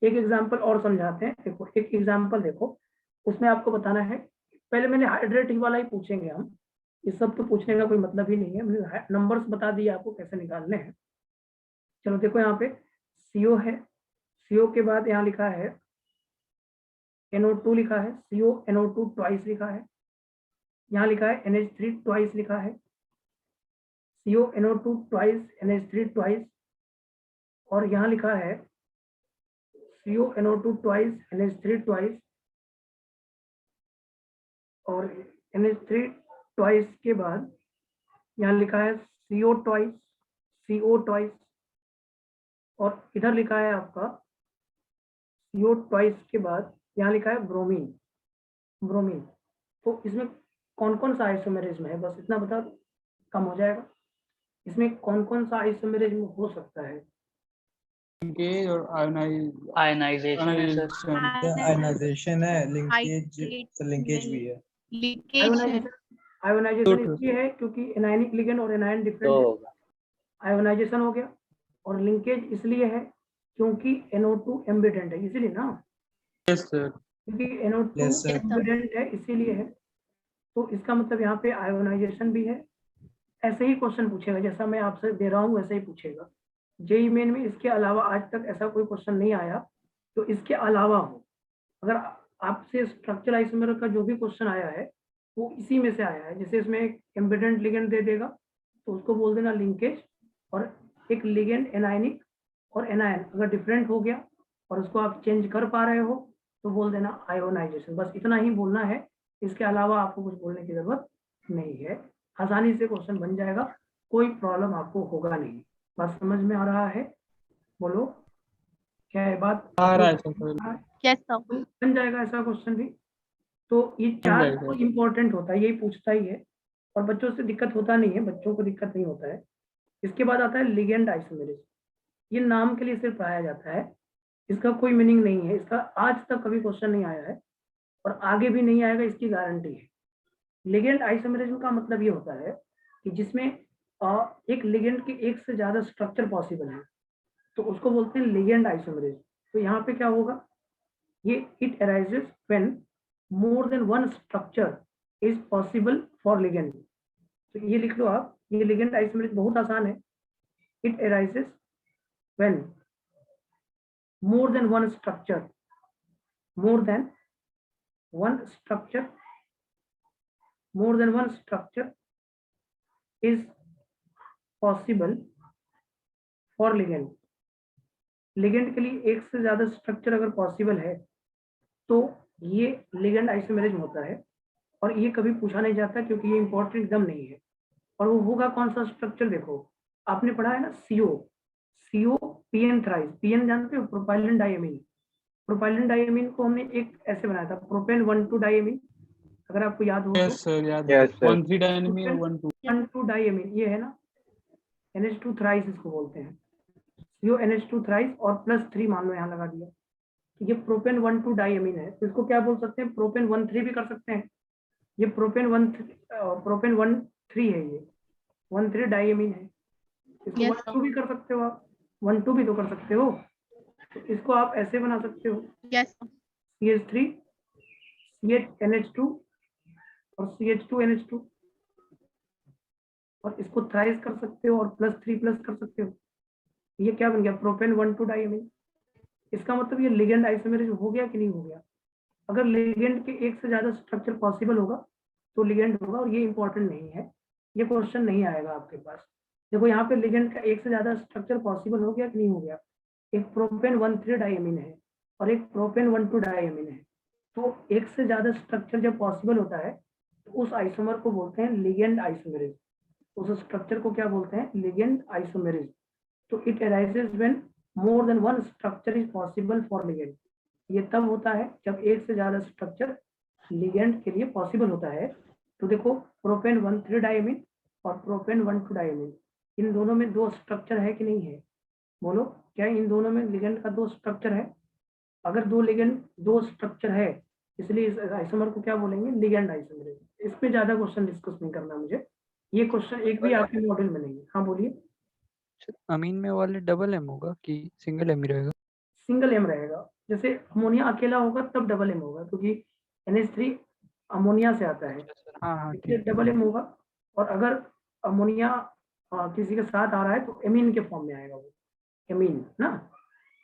एक एग्जांपल और समझाते हैं। देखो एक एग्जांपल देखो, उसमें आपको बताना है, पहले मैंने हाइड्रेट वाला ही पूछेंगे हम, ये सब तो पूछने का कोई मतलब ही नहीं है। मैंने नंबर्स बता दिए आपको कैसे निकालने हैं। चलो देखो यहाँ पे CO है, CO के बाद यहाँ लिखा है NO2 लिखा है, CO NO2 ट्वाइस लिखा है, यहाँ लिखा है NH3 ट्वाइस लिखा है, CO NO2 twice NH3 twice, और यहाँ लिखा है CO NO2 twice NH3 twice, और NH3 ट्वाइस के बाद यहाँ लिखा है CO ट्वाइस, CO ट्वाइस, और इधर लिखा है आपका CO ट्वाइस के बाद यहाँ लिखा है ब्रोमीन, ब्रोमीन। तो इसमें कौन कौन सा आइसोमेरिज्म है, बस इतना बता दो, कम हो जाएगा। इसमें कौन कौन सा आइसोमेरिज्म हो सकता है? लिंकेज और आयनाइजेशन है सर। आयनाइजेशन है, लिंकेज, हाइड्रेट लिंकेज भी है। लीकेज है। आयोनाइजेशन इसलिए है क्योंकि एनायनिक लिगेंड और एनायन तो डिफरेंट है, होगा आयोनाइजेशन हो गया। और लिंकेज इसलिए है क्योंकि NO2 एम्बिडेंट है, इसीलिए ना, यस सर। क्योंकि NO2 Yes, sir. एम्बिडेंट है इसीलिए है। तो इसका मतलब यहाँ पे आयोनाइजेशन भी है। ऐसे ही क्वेश्चन पूछेगा, जैसा मैं आपसे दे रहा हूँ वैसे ही पूछेगा। जेईई मेन में इसके अलावा आज तक ऐसा कोई क्वेश्चन नहीं आया, तो इसके अलावा हो, अगर आपसे स्ट्रक्चर आइसोमेर का जो भी क्वेश्चन आया है वो इसी में से आया है। जैसे इसमें एक एम्बिडेंट लिगेंड दे देगा तो उसको बोल देना लिंकेज, और एक लिगेंड एनायनिक और एनायन अगर डिफरेंट हो गया और उसको आप चेंज कर पा रहे हो तो बोल देना आयोनाइजेशन। बस इतना ही बोलना है, इसके अलावा आपको कुछ बोलने की जरूरत नहीं है। आसानी से क्वेश्चन बन जाएगा, कोई प्रॉब्लम आपको होगा नहीं। बात समझ में आ रहा है? बोलो क्या है बात? आ रहा है सर। कैसा? बन जाएगा ऐसा क्वेश्चन भी। तो ये बन 4 जाएगा। इंपॉर्टेंट होता है, यही पूछता ही है, और बच्चों से दिक्कत होता नहीं है, बच्चों को दिक्कत नहीं होता है। इसके बाद आता है लिगेंड आइसोमेरिज्म। ये नाम के लिए सिर्फ आया जाता है, इसका कोई मीनिंग नहीं है। इसका आज तक कभी क्वेश्चन नहीं आया है और आगे भी नहीं आएगा, इसकी गारंटी है। लिगेंड आइसोमेरिज्म का मतलब ये होता है कि जिसमें एक लिगेंड के एक से ज्यादा स्ट्रक्चर पॉसिबल है। तो उसको बोलते हैं लिगेंड आइसोमेरेज। तो यहाँ पे क्या होगा, ये it arises when more than one structure is possible for ligand. तो ये लिख लो आप, ये लिगेंड आइसोमेरेज बहुत आसान है। It arises when more than one structure is possible for ligand। Ligand के लिए एक से ज्यादा स्ट्रक्चर अगर पॉसिबल है तो ये लिगेंड आइसोमेरेज होता है। और ये कभी पूछा नहीं जाता क्योंकि ये इंपॉर्टेंट एकदम नहीं है। और वो होगा कौन सा स्ट्रक्चर, देखो आपने पढ़ा है ना CO PN थ्राइस। PN जानते हो, प्रोपाइलिन डाइएमीन। प्रोपाइलिन डाइएमीन को हमने एक ऐसे बनाया था, प्रोपेन 1,2 डाइएमीन, अगर आपको याद हो तो। यस सर, याद Yes, sir. 1,3 डायनेमिक और 1,2 1,2 डाइएमीन ये है ना, NH2 थ्राइस इसको बोलते हैं। CO NH2 थ्राइस और +3 मान लो यहाँ लगा दिया, तो ये प्रोपेन 1,2 डाइएमीन है। तो इसको क्या बोल सकते हैं, प्रोपेन 1,3 भी कर सकते हैं। ये प्रोपेन 1,3 है, ये 1,3 डाइएमीन है। इसको Yes, 1,2 भी कर सकते हो आप, 1,2 भी तो कर सकते हो। तो इसको आप ऐसे बना सकते हो, yes, CH3 CHNH2 और CH2NH2, और इसको थ्राइस कर सकते हो और +3 कर सकते हो। ये क्या बन गया, प्रोपेन 1,2 डाइएमीन। इसका मतलब ये लिगेंड आइसोमेरेज हो गया कि नहीं हो गया। अगर लिगेंड के एक से ज्यादा स्ट्रक्चर पॉसिबल होगा तो लिगेंड होगा, और ये इंपॉर्टेंट नहीं है, ये क्वेश्चन नहीं आएगा आपके पास। देखो यहाँ पे लिगेंड का एक से ज्यादा स्ट्रक्चर पॉसिबल हो गया कि नहीं हो गया। एक प्रोपेन 1,3 डाइएमीन है और एक प्रोपेन 1,2 डाइएमीन है। तो एक से ज्यादा स्ट्रक्चर जब पॉसिबल होता है तो उस आइसोमर को बोलते हैं लिगेंड आइसोमेरेज। उस स्ट्रक्चर को क्या बोलते हैं, लिगेंड आइसोमेरेज। तो it arises when more than one structure is possible for ligand. ये तब होता है जब एक से ज्यादा स्ट्रक्चर लिगेंड के लिए पॉसिबल होता है। तो देखो प्रोपेन 1,3 डाइएमीन और प्रोपेन 1,2 डाइएमीन, इन दोनों में 2 स्ट्रक्चर है कि नहीं है, बोलो क्या इन दोनों में लिगेंड का 2 स्ट्रक्चर है। अगर 2 लिगेंड 2 स्ट्रक्चर है, इसलिए इस आइसोमर को क्या बोलेंगे, लिगेंड आइसोमेरेज। इस पे ज्यादा क्वेश्चन डिस्कस नहीं करना मुझे, ये क्वेश्चन एक भी आपके मॉडल में नहीं है। हाँ बोलिए। अमीन में वाले डबल एम होगा कि सिंगल एम ही रहेगा? सिंगल एम रहेगा। जैसे अमोनिया अकेला होगा तब डबल एम होगा, क्योंकि NH3 अमोनिया से आता है, हाँ हाँ इसलिए ठीक। डबल एम होगा। और अगर अमोनिया किसी के साथ आ रहा है तो एमीन के फॉर्म में आएगा वो, एमीन ना।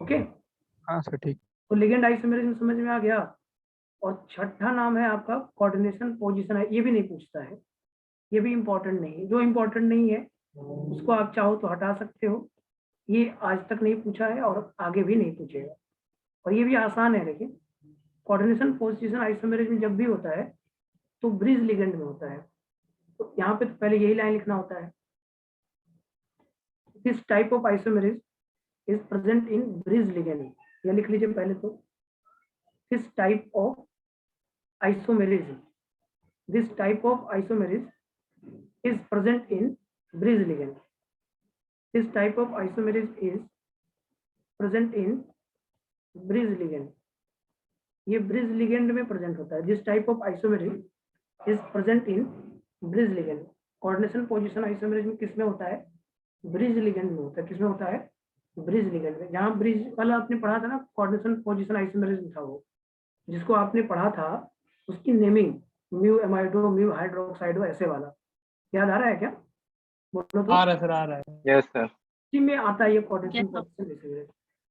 ओके, हाँ सर ठीक। तो लिगेंड आइसोमेरेज में समझ में आ गया। और छठा नाम है आपका कोऑर्डिनेशन पोजीशन है, ये भी नहीं पूछता है, ये भी इंपॉर्टेंट नहीं है। जो इंपॉर्टेंट नहीं है उसको आप चाहो तो हटा सकते हो, ये आज तक नहीं पूछा है और आगे भी नहीं पूछेगा। और ये भी आसान है, लेकिन कोऑर्डिनेशन पोजीशन आइसोमेरेज में जब भी होता है तो ब्रिज लिगेंड में होता है। तो यहाँ पे तो पहले यही लाइन लिखना होता है, this type of isomerase is present in bridge ligand. ये लिख लीजिए पहले तो, this type of isomerase, this type of isomerase is present in bridge ligand. This type of isomerase is present in bridge ligand. ये bridge ligand में present होता है। This type of isomerase is present in bridge ligand. Coordination position isomerase में किसमें होता है, bridge ligand में होता है। किसमें होता है, bridge ligand में। जहाँ bridge वाला आपने पढ़ा था ना, coordination position isomerase में था वो, जिसको आपने पढ़ा था उसकी नेमिंग म्यू एमाइडो, म्यू हाइड्रोक्साइडो, ऐसे वाला याद आ रहा है क्या, बोलो तो। आ रहा है सर, आ रहा है। Yes, sir. इसी में आता है ये coordination Yes, sir. Position isomerase.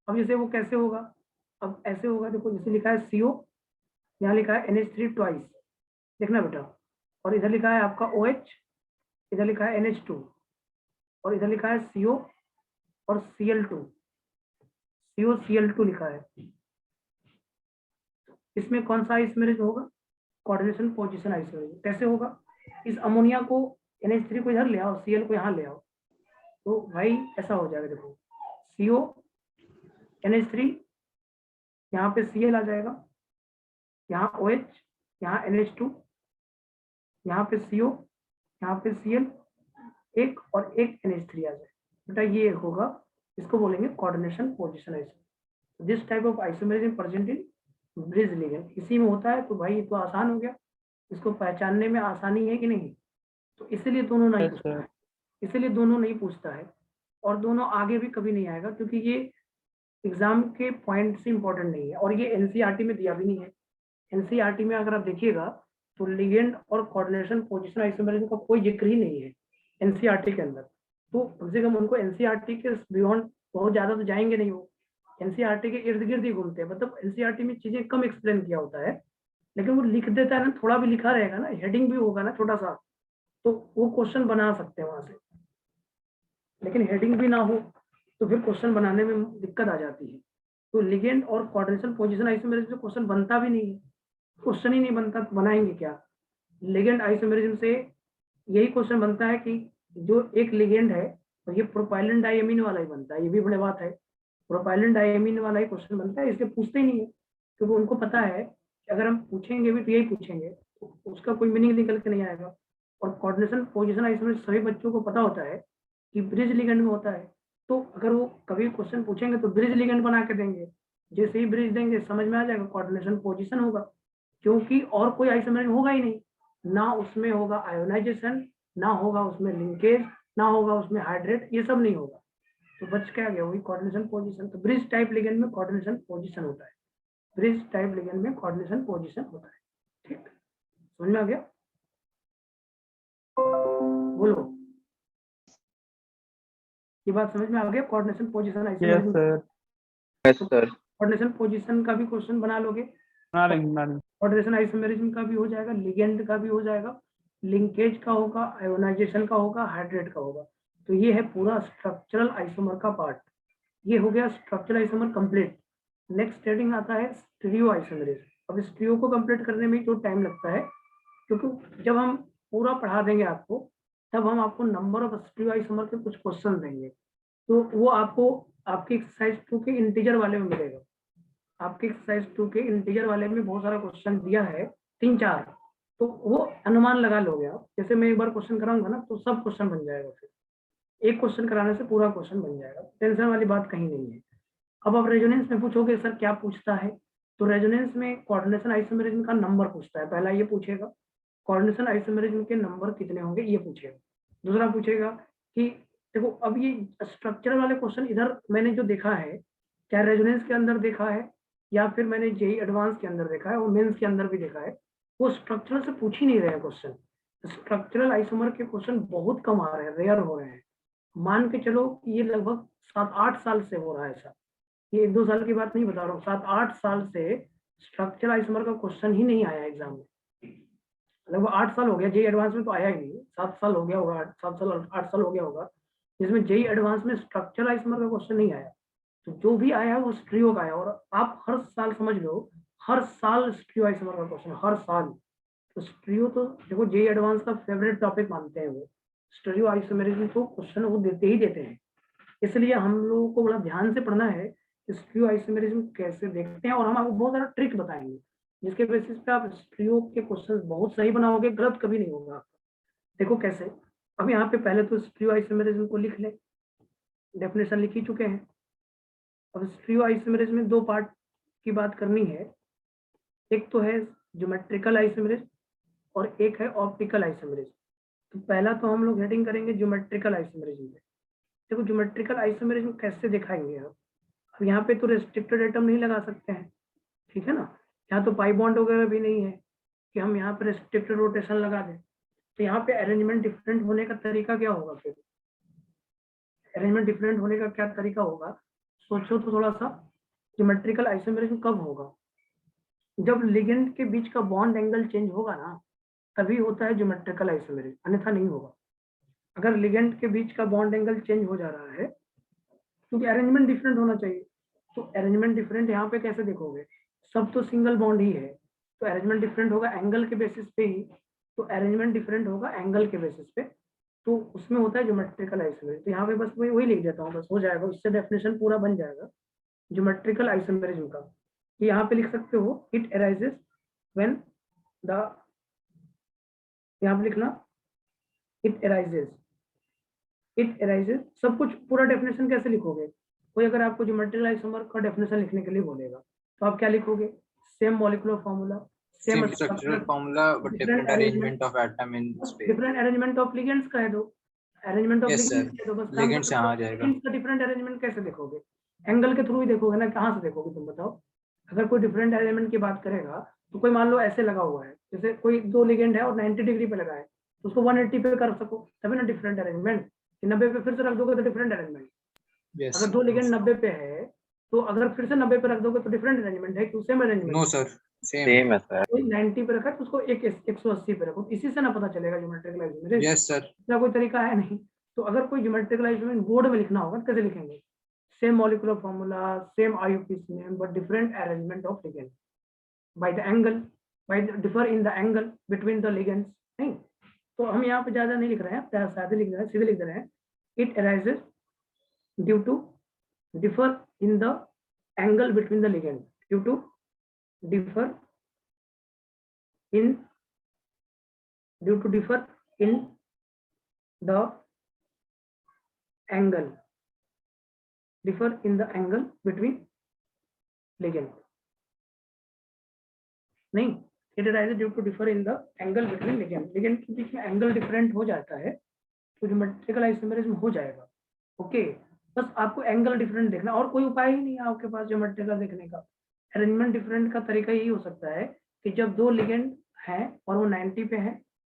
अब जैसे वो कैसे होगा, अब ऐसे होगा, देखो जैसे लिखा है CO, यहाँ लिखा है NH3 ट्वाइस, देखना बेटा, और इधर लिखा है आपका OH, इधर लिखा है NH2, और इधर लिखा है CO और Cl2, COCl2 लिखा है। इसमें कौन सा आइसोमेरेज होगा, कोऑर्डिनेशन पोजीशन आइसोमेरेज। कैसे होगा, इस अमोनिया को NH3 को इधर ले आओ, Cl को यहाँ ले आओ, तो भाई ऐसा हो जाएगा। देखो CO NH3, यहाँ पे Cl आ जाएगा, यहाँ OH, यहाँ NH2, यहाँ पे CO, यहाँ पे Cl, एक और एक NH3 आ जाए बेटा, ये होगा, इसको बोलेंगे coordination position isomerase. This type of isomerase present in bridge ligand, इसी में होता है। तो भाई ये तो आसान हो गया, इसको पहचानने में आसानी है कि नहीं, तो इसलिए दोनों नहीं Yes, पूछता sir. है, इसलिए दोनों नहीं पूछता है। और दोनों आगे भी कभी नहीं आएगा, क्योंकि ये एग्जाम के पॉइंट से इंपॉर्टेंट नहीं है और ये एनसीईआरटी में दिया भी नहीं है। एनसीईआरटी में अगर आप देखिएगा तो लिगेंड और कोऑर्डिनेशन पोजीशन आइसोमेरिज्म का कोई जिक्र ही नहीं है एनसीईआरटी के अंदर। तो कम से कम उनको एनसीईआरटी के बियॉन्ड बहुत ज्यादा तो जाएंगे नहीं, वो एनसीईआरटी के इर्द गिर्द ही घूमते हैं। मतलब एनसीईआरटी में चीजें कम एक्सप्लेन किया होता है, लेकिन वो लिख देता है ना, थोड़ा भी लिखा रहेगा ना, हेडिंग भी होगा ना छोटा सा, तो वो क्वेश्चन बना सकते हैं वहां से। लेकिन हेडिंग भी ना हो तो फिर क्वेश्चन बनाने में दिक्कत आ जाती है। तो लिगेंड और कोऑर्डिनेशन पोजीशन आइसोमेरिज्म से क्वेश्चन बनता भी नहीं है, क्वेश्चन ही नहीं बनता, बनाएंगे क्या। लिगेंड आइसोमेरिज्म से यही क्वेश्चन बनता है कि जो एक लिगेंड है तो ये प्रोपाइलिन डाइअमीन वाला ही बनता है, ये भी बड़ी बात है, प्रोपाइलिन डाइअमीन वाला ही क्वेश्चन बनता है, इसलिए पूछते ही नहीं है, क्योंकि उनको पता है कि अगर हम पूछेंगे भी तो यही पूछेंगे, तो उसका कोई मीनिंग निकल के नहीं आएगा। और कोऑर्डिनेशन पोजीशन आइसोमेरिज्म सभी बच्चों को पता होता है कि ब्रिज लिगेंड में होता है, तो अगर वो कभी क्वेश्चन पूछेंगे तो ब्रिज लिगेंड बना के देंगे, जैसे ही ब्रिज देंगे समझ में आ जाएगा कोऑर्डिनेशन पोजीशन होगा, क्योंकि और कोई आइसोमेरिज्म होगा ही नहीं, ना उसमें होगा आयोनाइजेशन, ना होगा उसमें लिंकेज, ना होगा उसमें हाइड्रेट, ये सब नहीं होगा, तो बच क्या गया वही कोऑर्डिनेशन पोजीशन। तो ब्रिज टाइप लिगेंड में कोऑर्डिनेशन पोजीशन होता है, ब्रिज टाइप लिगेंड में कोऑर्डिनेशन पोजीशन होता है। ठीक, समझ में आ गया? बोलो, ये बात समझ में आ गया? Coordination position isomerism, yes sir. Coordination position का भी क्वेश्चन बना लोगे, कोऑर्डिनेशन आइसोमेरिज्म का भी हो जाएगा, लिगेंड का भी हो जाएगा, लिंकेज का होगा, आयोनाइजेशन का होगा, हाइड्रेट का होगा। तो ये है पूरा स्ट्रक्चरल आइसोमर का पार्ट, ये हो गया structural isomer complete. Next heading आता है स्टीरियो आइसोमेरिज्म। अब स्टीरियो को कंप्लीट करने में जो टाइम लगता है, क्योंकि जब हम पूरा पढ़ा देंगे आपको, तब हम आपको नंबर ऑफ स्टीरियो आइसोमर के कुछ क्वेश्चन देंगे, तो वो आपको आपके एक्सरसाइज 2 के इंटीजर वाले में मिलेगा। आपके एक्सरसाइज 2 के इंटीजर वाले में बहुत सारा क्वेश्चन दिया है, 3-4, तो वो अनुमान लगा लोगे आप। जैसे मैं एक बार क्वेश्चन कराऊंगा ना तो सब क्वेश्चन बन जाएगा, फिर एक क्वेश्चन कराने से पूरा क्वेश्चन बन जाएगा, टेंशन वाली बात कहीं नहीं है। अब आप रेजोनेंस में पूछोगे सर क्या पूछता है, तो रेजोनेंस में कोऑर्डिनेशन आइसोमेरिज्म का नंबर पूछता है, पहला ये पूछेगा कोऑर्डिनेशन आइसोमेरिज्म के नंबर कितने होंगे, ये पूछेगा। दूसरा पूछेगा कि देखो अब ये स्ट्रक्चर वाले क्वेश्चन इधर मैंने जो देखा है, क्या रेजोनेंस के अंदर देखा है या फिर मैंने जेई एडवांस के अंदर देखा है और मेंस के अंदर भी देखा है, वो स्ट्रक्चरल से पूछ ही नहीं रहे क्वेश्चन। स्ट्रक्चरल आइसोमर के क्वेश्चन बहुत कम आ रहे हैं, रेयर हो रहे हैं। मान के चलो कि ये लगभग 7-8 साल से हो रहा है ऐसा, ये 1-2 साल की बात नहीं बता रहा हूँ, 7-8 साल से स्ट्रक्चरल आइसोमर का क्वेश्चन ही नहीं आया एग्जाम में। लगभग 8 साल हो गया, जेई एडवांस में तो आया ही नहीं, 7 साल हो गया होगा, 8 साल हो गया होगा, जिसमें जेई एडवांस में स्ट्रक्चरल आइसोमर का क्वेश्चन नहीं आया। तो जो भी आया है वो स्टीरियो का आया, और आप हर साल समझ लो, हर साल स्टीरियो आइसोमर का क्वेश्चन, हर साल। तो स्टीरियो तो देखो जेई एडवांस का फेवरेट टॉपिक मानते हैं वो, स्टीरियो आइसोमेरिज्म तो क्वेश्चन वो देते ही देते हैं, इसलिए हम लोगों को बड़ा ध्यान से पढ़ना है कि स्टीरियो आइसोमेरिज्म कैसे देखते हैं, और हम आपको बहुत सारा ट्रिक बताएंगे जिसके बेसिस पे आप स्टीरियो के क्वेश्चन बहुत सही बनाओगे, गलत कभी नहीं होगा। देखो कैसे, अब यहाँ पे पहले तो स्टीरियो आइसोमेरिज्म को लिख ले, डेफिनेशन लिख ही चुके हैं। अब स्टीरियो आइसोमेरिज्म में 2 पार्ट की बात करनी है, एक तो है ज्योमेट्रिकल आइसोमेरिज्म और एक है ऑप्टिकल आइसोमेरिज्म। तो पहला तो हम लोग हेडिंग करेंगे ज्योमेट्रिकल आइसोमेरिज्म पे। देखो ज्योमेट्रिकल आइसोमेरिज्म कैसे दिखाएंगे आप, अब यहाँ पे तो रेस्ट्रिक्टेड एटम नहीं लगा सकते हैं, ठीक है ना, यहाँ तो पाई बॉन्ड वगैरह भी नहीं है कि हम यहाँ पे रेस्ट्रिक्टेड रोटेशन लगा दें। तो यहाँ पे अरेंजमेंट डिफरेंट होने का तरीका क्या होगा, फिर अरेंजमेंट डिफरेंट होने का क्या तरीका होगा, सोचो तो थोड़ा सा। ज्योमेट्रिकल आइसोमेरिज्म कब होगा, जब लिगेंड के बीच का बॉन्ड एंगल चेंज होगा ना, तभी होता है ज्योमेट्रिकल आइसोमेरिज्म, अन्यथा नहीं होगा। अगर लिगेंड के बीच का बॉन्ड एंगल चेंज हो जा रहा है, क्योंकि अरेंजमेंट डिफरेंट होना चाहिए, तो अरेंजमेंट डिफरेंट यहाँ पे कैसे देखोगे, सब तो सिंगल बॉन्ड ही है, तो अरेंजमेंट डिफरेंट होगा एंगल के बेसिस पे ही, तो अरेंजमेंट डिफरेंट होगा एंगल के बेसिस पे, तो उसमें होता है ज्योमेट्रिकल आइसोमेरिज्म। तो यहाँ पे बस वही लिख देता हूँ, बस हो जाएगा, उससे डेफिनेशन पूरा बन जाएगा ज्योमेट्रिकल आइसोमेरिज्म का। यहाँ पे लिख सकते हो इट अराइजेस व्हेन द, यहाँ पे लिखना इट अराइजेस, इट अराइजेस, सब कुछ पूरा डेफिनेशन कैसे लिखोगे, कोई अगर आपको ज्योमेट्रिकल आइसोमर का डेफिनेशन लिखने के लिए बोलेगा तो आप क्या लिखोगे, same molecular formula, same structural formula but different arrangement of atom in space. Different arrangement of ligands कह दो, arrangement of Yes, sir. Ligands तो बस काम लिगेंड से खत्म। हाँ आ जाएगा। लिगेंड्स का डिफरेंट अरेंजमेंट कैसे देखोगे? एंगल के थ्रू ही देखोगे ना, कहाँ से देखोगे तुम बताओ? अगर कोई डिफरेंट अरेंजमेंट की बात करेगा तो कोई मान लो ऐसे लगा हुआ है, जैसे कोई दो लिगेंड है और 90 डिग्री पे लगा है, तो उसको 180 पे कर सको, तभी ना डिफरेंट अरेंजमेंट। 90 पे फिर से रख दोगे तो डिफरेंट अरेंजमेंट। Yes. अगर दो लिगेंड 90 पे है तो अगर फिर से 90 पे रख दोगे तो डिफरेंट अरेंजमेंट है कि same arrangement? No sir. Same. Same है सर। कोई 90 पे रखा है तो उसको 180 पे रखो, इसी से ना पता चलेगा ज्योमेट्रिकल आइसोमेरिज्म। Yes sir. इसका कोई तरीका है नहीं। तो अगर कोई ज्योमेट्रिकल आइसोमेरिज्म बोर्ड में लिखना होगा कैसे लिखेंगे? Same molecular formula, same IUPAC name, but different arrangement of ligand by the angle, by differ in the angle between the ligands. नहीं, तो हम यहाँ पे ज्यादा नहीं लिख रहे हैं, सादे लिख रहे हैं, सीधे लिख रहे हैं। It arises due to differ in the angle between the ligand, due to differ in the angle, differ in the angle between ligand। नहीं, it arises due to differ in the angle between ligand। ligand के बीच में angle different हो जाता है तो geometrical isomerism हो जाएगा। Okay, बस आपको एंगल डिफरेंट देखना, और कोई उपाय ही नहीं है आपके पास ज्योमेट्रिकल देखने का। अरेंजमेंट डिफरेंट का तरीका यही हो सकता है कि जब दो लिगेंड हैं और वो 90 पे है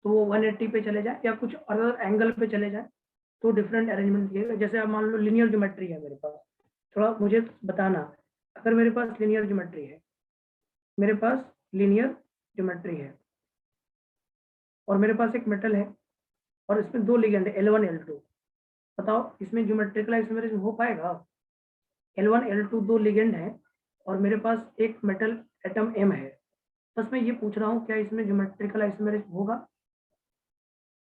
तो वो 180 पे चले जाए या कुछ अदर एंगल पे चले जाए तो डिफरेंट अरेंजमेंट दिएगा। जैसे आप मान लो लिनियर ज्योमेट्री है मेरे पास, थोड़ा मुझे बताना, अगर मेरे पास लिनियर ज्योमेट्री है, मेरे पास लिनियर ज्योमेट्री है और मेरे पास एक मेटल है और इसमें दो लिगेंड है L1 L2, बताओ इसमें ज्योमेट्रिकल आइसोमेरिज्म हो पाएगा? L1 L2 दो लिगेंड है और मेरे पास एक मेटल एटम M है, बस मैं ये पूछ रहा हूँ क्या इसमें ज्योमेट्रिकल आइसोमेरिज्म होगा?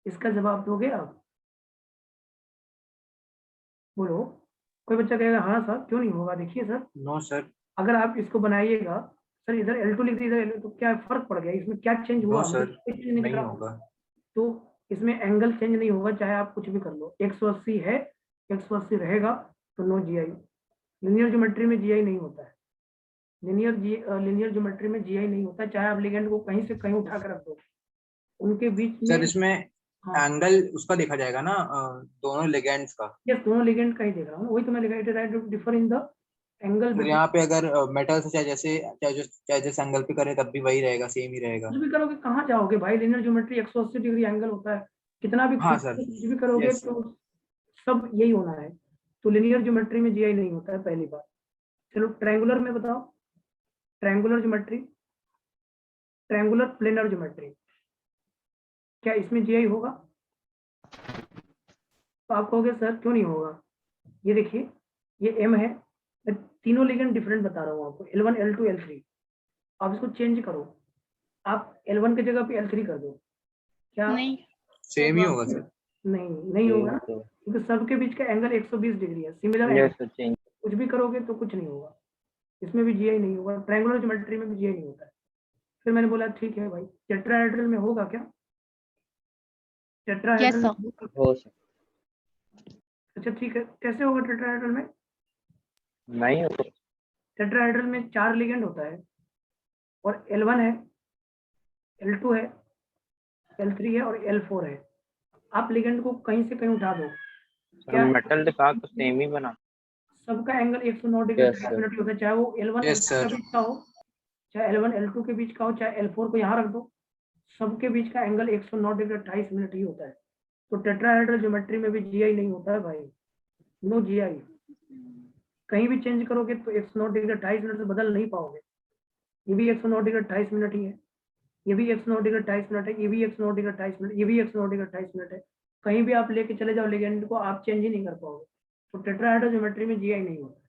इसका जवाब दोगे आप? बोलो, कोई बच्चा कहेगा हाँ सर क्यों नहीं होगा? देखिए सर, No sir. अगर आप इसको बनाइएगा, सर इधर L2 लिख दीजिए, इधर L2, तो क्या फर्क पड़ गया? इसमें क्या चेंज हुआ? No sir. कोई चेंज नहीं दिख नहीं रहा। होगा। तो इसमें एंगल चेंज नहीं होगा, चाहे आप कुछ भी कर लो। 180 है, 180 रहेगा तो नो GI। लिनियर ज्योमेट्री में GI नहीं होता है, लिनियर ज्योमेट्री में GI नहीं होता, चाहे आप लिगेंड को कहीं से कहीं उठा कर रख दो, उनके बीच में। सर इसमें हाँ, एंगल उसका देखा जाएगा ना, दोनों लिगेंड्स का। यस, दोनों लिगेंड का ही देख रहा हूँ, वही तो मैं लिखा, it right differ in the angle. तो यहाँ पे अगर मेटल से चाहे जिस एंगल पे करे तब भी वही रहेगा, सेम ही रहेगा। कुछ भी करोगे कहाँ जाओगे भाई? लिनियर ज्योमेट्री 180 डिग्री एंगल होता है, कितना भी हाँ खींच सर। के कुछ भी करोगे Yes, तो सब यही होना है। तो लिनियर ज्योमेट्री में GI नहीं होता है, पहली बात। चलो ट्रायंगुलर में बताओ, triangular geometry, triangular planar geometry, क्या इसमें GI होगा? तो आप कहोगे सर क्यों नहीं होगा? ये देखिए, ये M है, मैं तीनों लिगेंड डिफरेंट बता रहा हूँ आपको, L1 L2 L3। आप इसको चेंज करो, आप L1 की जगह पे L3 कर दो, क्या नहीं, सेम ही होगा सर। नहीं होगा ना, क्योंकि सबके बीच का एंगल 120 डिग्री है, similar yes angle. Sir, change. कुछ भी करोगे तो कुछ नहीं होगा, इसमें भी GI नहीं होगा, ट्रायंगुलर ज्योमेट्री में भी GI नहीं होता है। फिर मैंने बोला ठीक है भाई, टेट्राहेड्रल में होगा क्या? टेट्राहेड्रल Yes, में? हो सर। अच्छा ठीक है, कैसे होगा टेट्राहेड्रल में? नहीं हो। टेट्राहेड्रल में 4 लिगेंड होता है और L1 है, L2 है, L3 है और L4 है। आप लिगेंड को कहीं से कहीं उठा दो, क्या मेटल दिखा तो सेम ही बना। सबका एंगल 109 डिग्री Yes, sir. होता है, चाहे वो L1 Yes, L2 के sir. बीच का हो, चाहे L1 L2 के बीच का हो, चाहे L4 को यहाँ रख दो, सबके बीच का एंगल 109 डिग्री 28 मिनट ही होता है। तो टेट्राहेड्रल ज्योमेट्री में भी GI नहीं होता है भाई, नो GI। कहीं भी चेंज करोगे तो 109 डिग्री 28 मिनट से बदल नहीं पाओगे। ये भी 109 डिग्री 28 मिनट ही है, ये भी 109 डिग्री 28 मिनट है, ये भी 109 डिग्री 28 मिनट, ये भी 109 डिग्री 28 मिनट है। कहीं भी आप लेके चले जाओ लिगेंड को, आप चेंज ही नहीं कर पाओगे। तो टेट्राहेड्रल ज्योमेट्री में GI नहीं होता।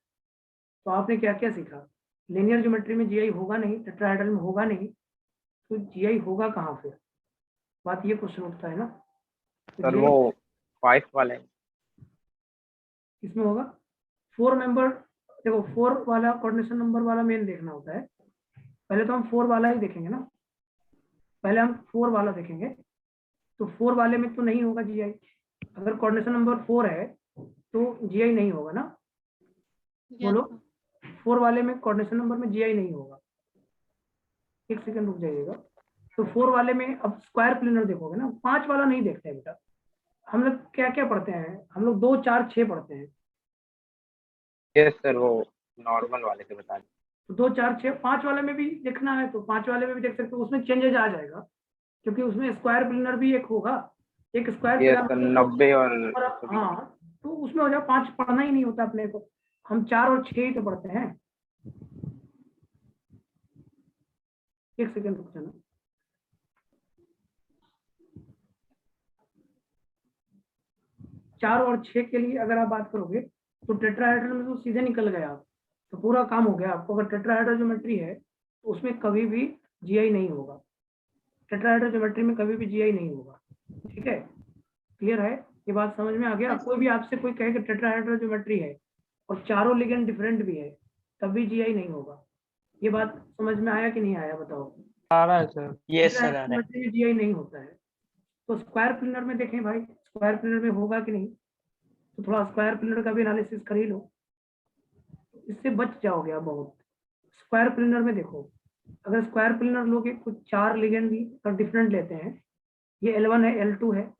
तो आपने क्या क्या सीखा? लिनियर ज्योमेट्री में GI होगा नहीं, टेट्राहेड्रल में होगा नहीं, तो GI होगा कहाँ फिर? बात ये क्वेश्चन उठता है ना। तो सर GI वो 5 वाले इसमें होगा 4 मेंबर। देखो 4 वाला कोऑर्डिनेशन नंबर वाला मेन देखना होता है। पहले तो हम 4 वाला ही देखेंगे ना, पहले हम 4 वाला देखेंगे। तो 4 वाले में तो नहीं होगा GI। अगर कोऑर्डिनेशन नंबर 4 है तो GI नहीं होगा ना, बोलो। 4 वाले में कोऑर्डिनेशन नंबर में GI नहीं होगा। एक सेकंड रुक जाइएगा। तो 4 वाले में अब स्क्वायर प्लेनर देखोगे ना, 5 वाला नहीं देखते हैं बेटा। हम लोग क्या क्या पढ़ते हैं, हम लोग 2 4 6 पढ़ते हैं। यस सर, वो नॉर्मल वाले से बता दें। तो 2 4 6 5 वाले में भी देखना है तो 5 वाले में भी देख सकते हो, उसमें चेंजेज आ जाएगा क्योंकि उसमें स्क्वायर प्लेनर भी एक होगा, एक स्क्वायर यस सर, प्लेनर 90 और और 120। हाँ, तो उसमें हो जाए 5 पढ़ना ही नहीं होता अपने को, हम 4 और 6 ही तो पढ़ते हैं। एक सेकंड रुक जाना। चार और 6 के लिए अगर आप बात करोगे तो टेट्राहेड्रल में तो सीधे निकल गए आप, तो पूरा काम हो गया आपको। अगर टेट्राहेड्रल ज्योमेट्री है तो उसमें कभी भी जीआई नहीं होगा, टेट्राहेड्रल ज्योमेट्री में कभी भी जीआई नहीं होगा। ठीक है, क्लियर है, ये बात समझ में आ गया? कोई भी आपसे कोई कहे कि टेट्राहेड्रल ज्योमेट्री है और चारों लिगेंड डिफरेंट भी है तब भी जीआई नहीं होगा। ये बात समझ में आया कि नहीं आया बताओ? आ रहा है सर। यस सर, आ रहा है। ज्योमेट्री में जीआई नहीं होता है। तो स्क्वायर प्लेनर में देखें भाई, स्क्वायर प्लेनर में होगा कि नहीं, तो थोड़ा स्क्वायर प्लेनर का भी एनालिसिस कर ही लो, इससे बच जाओगे आप बहुत। स्क्वायर प्लेनर में देखो, अगर स्क्वायर प्लेनर लोगे कुछ 4 लिगेंड भी डिफरेंट लेते हैं, ये L1 है, L2 है,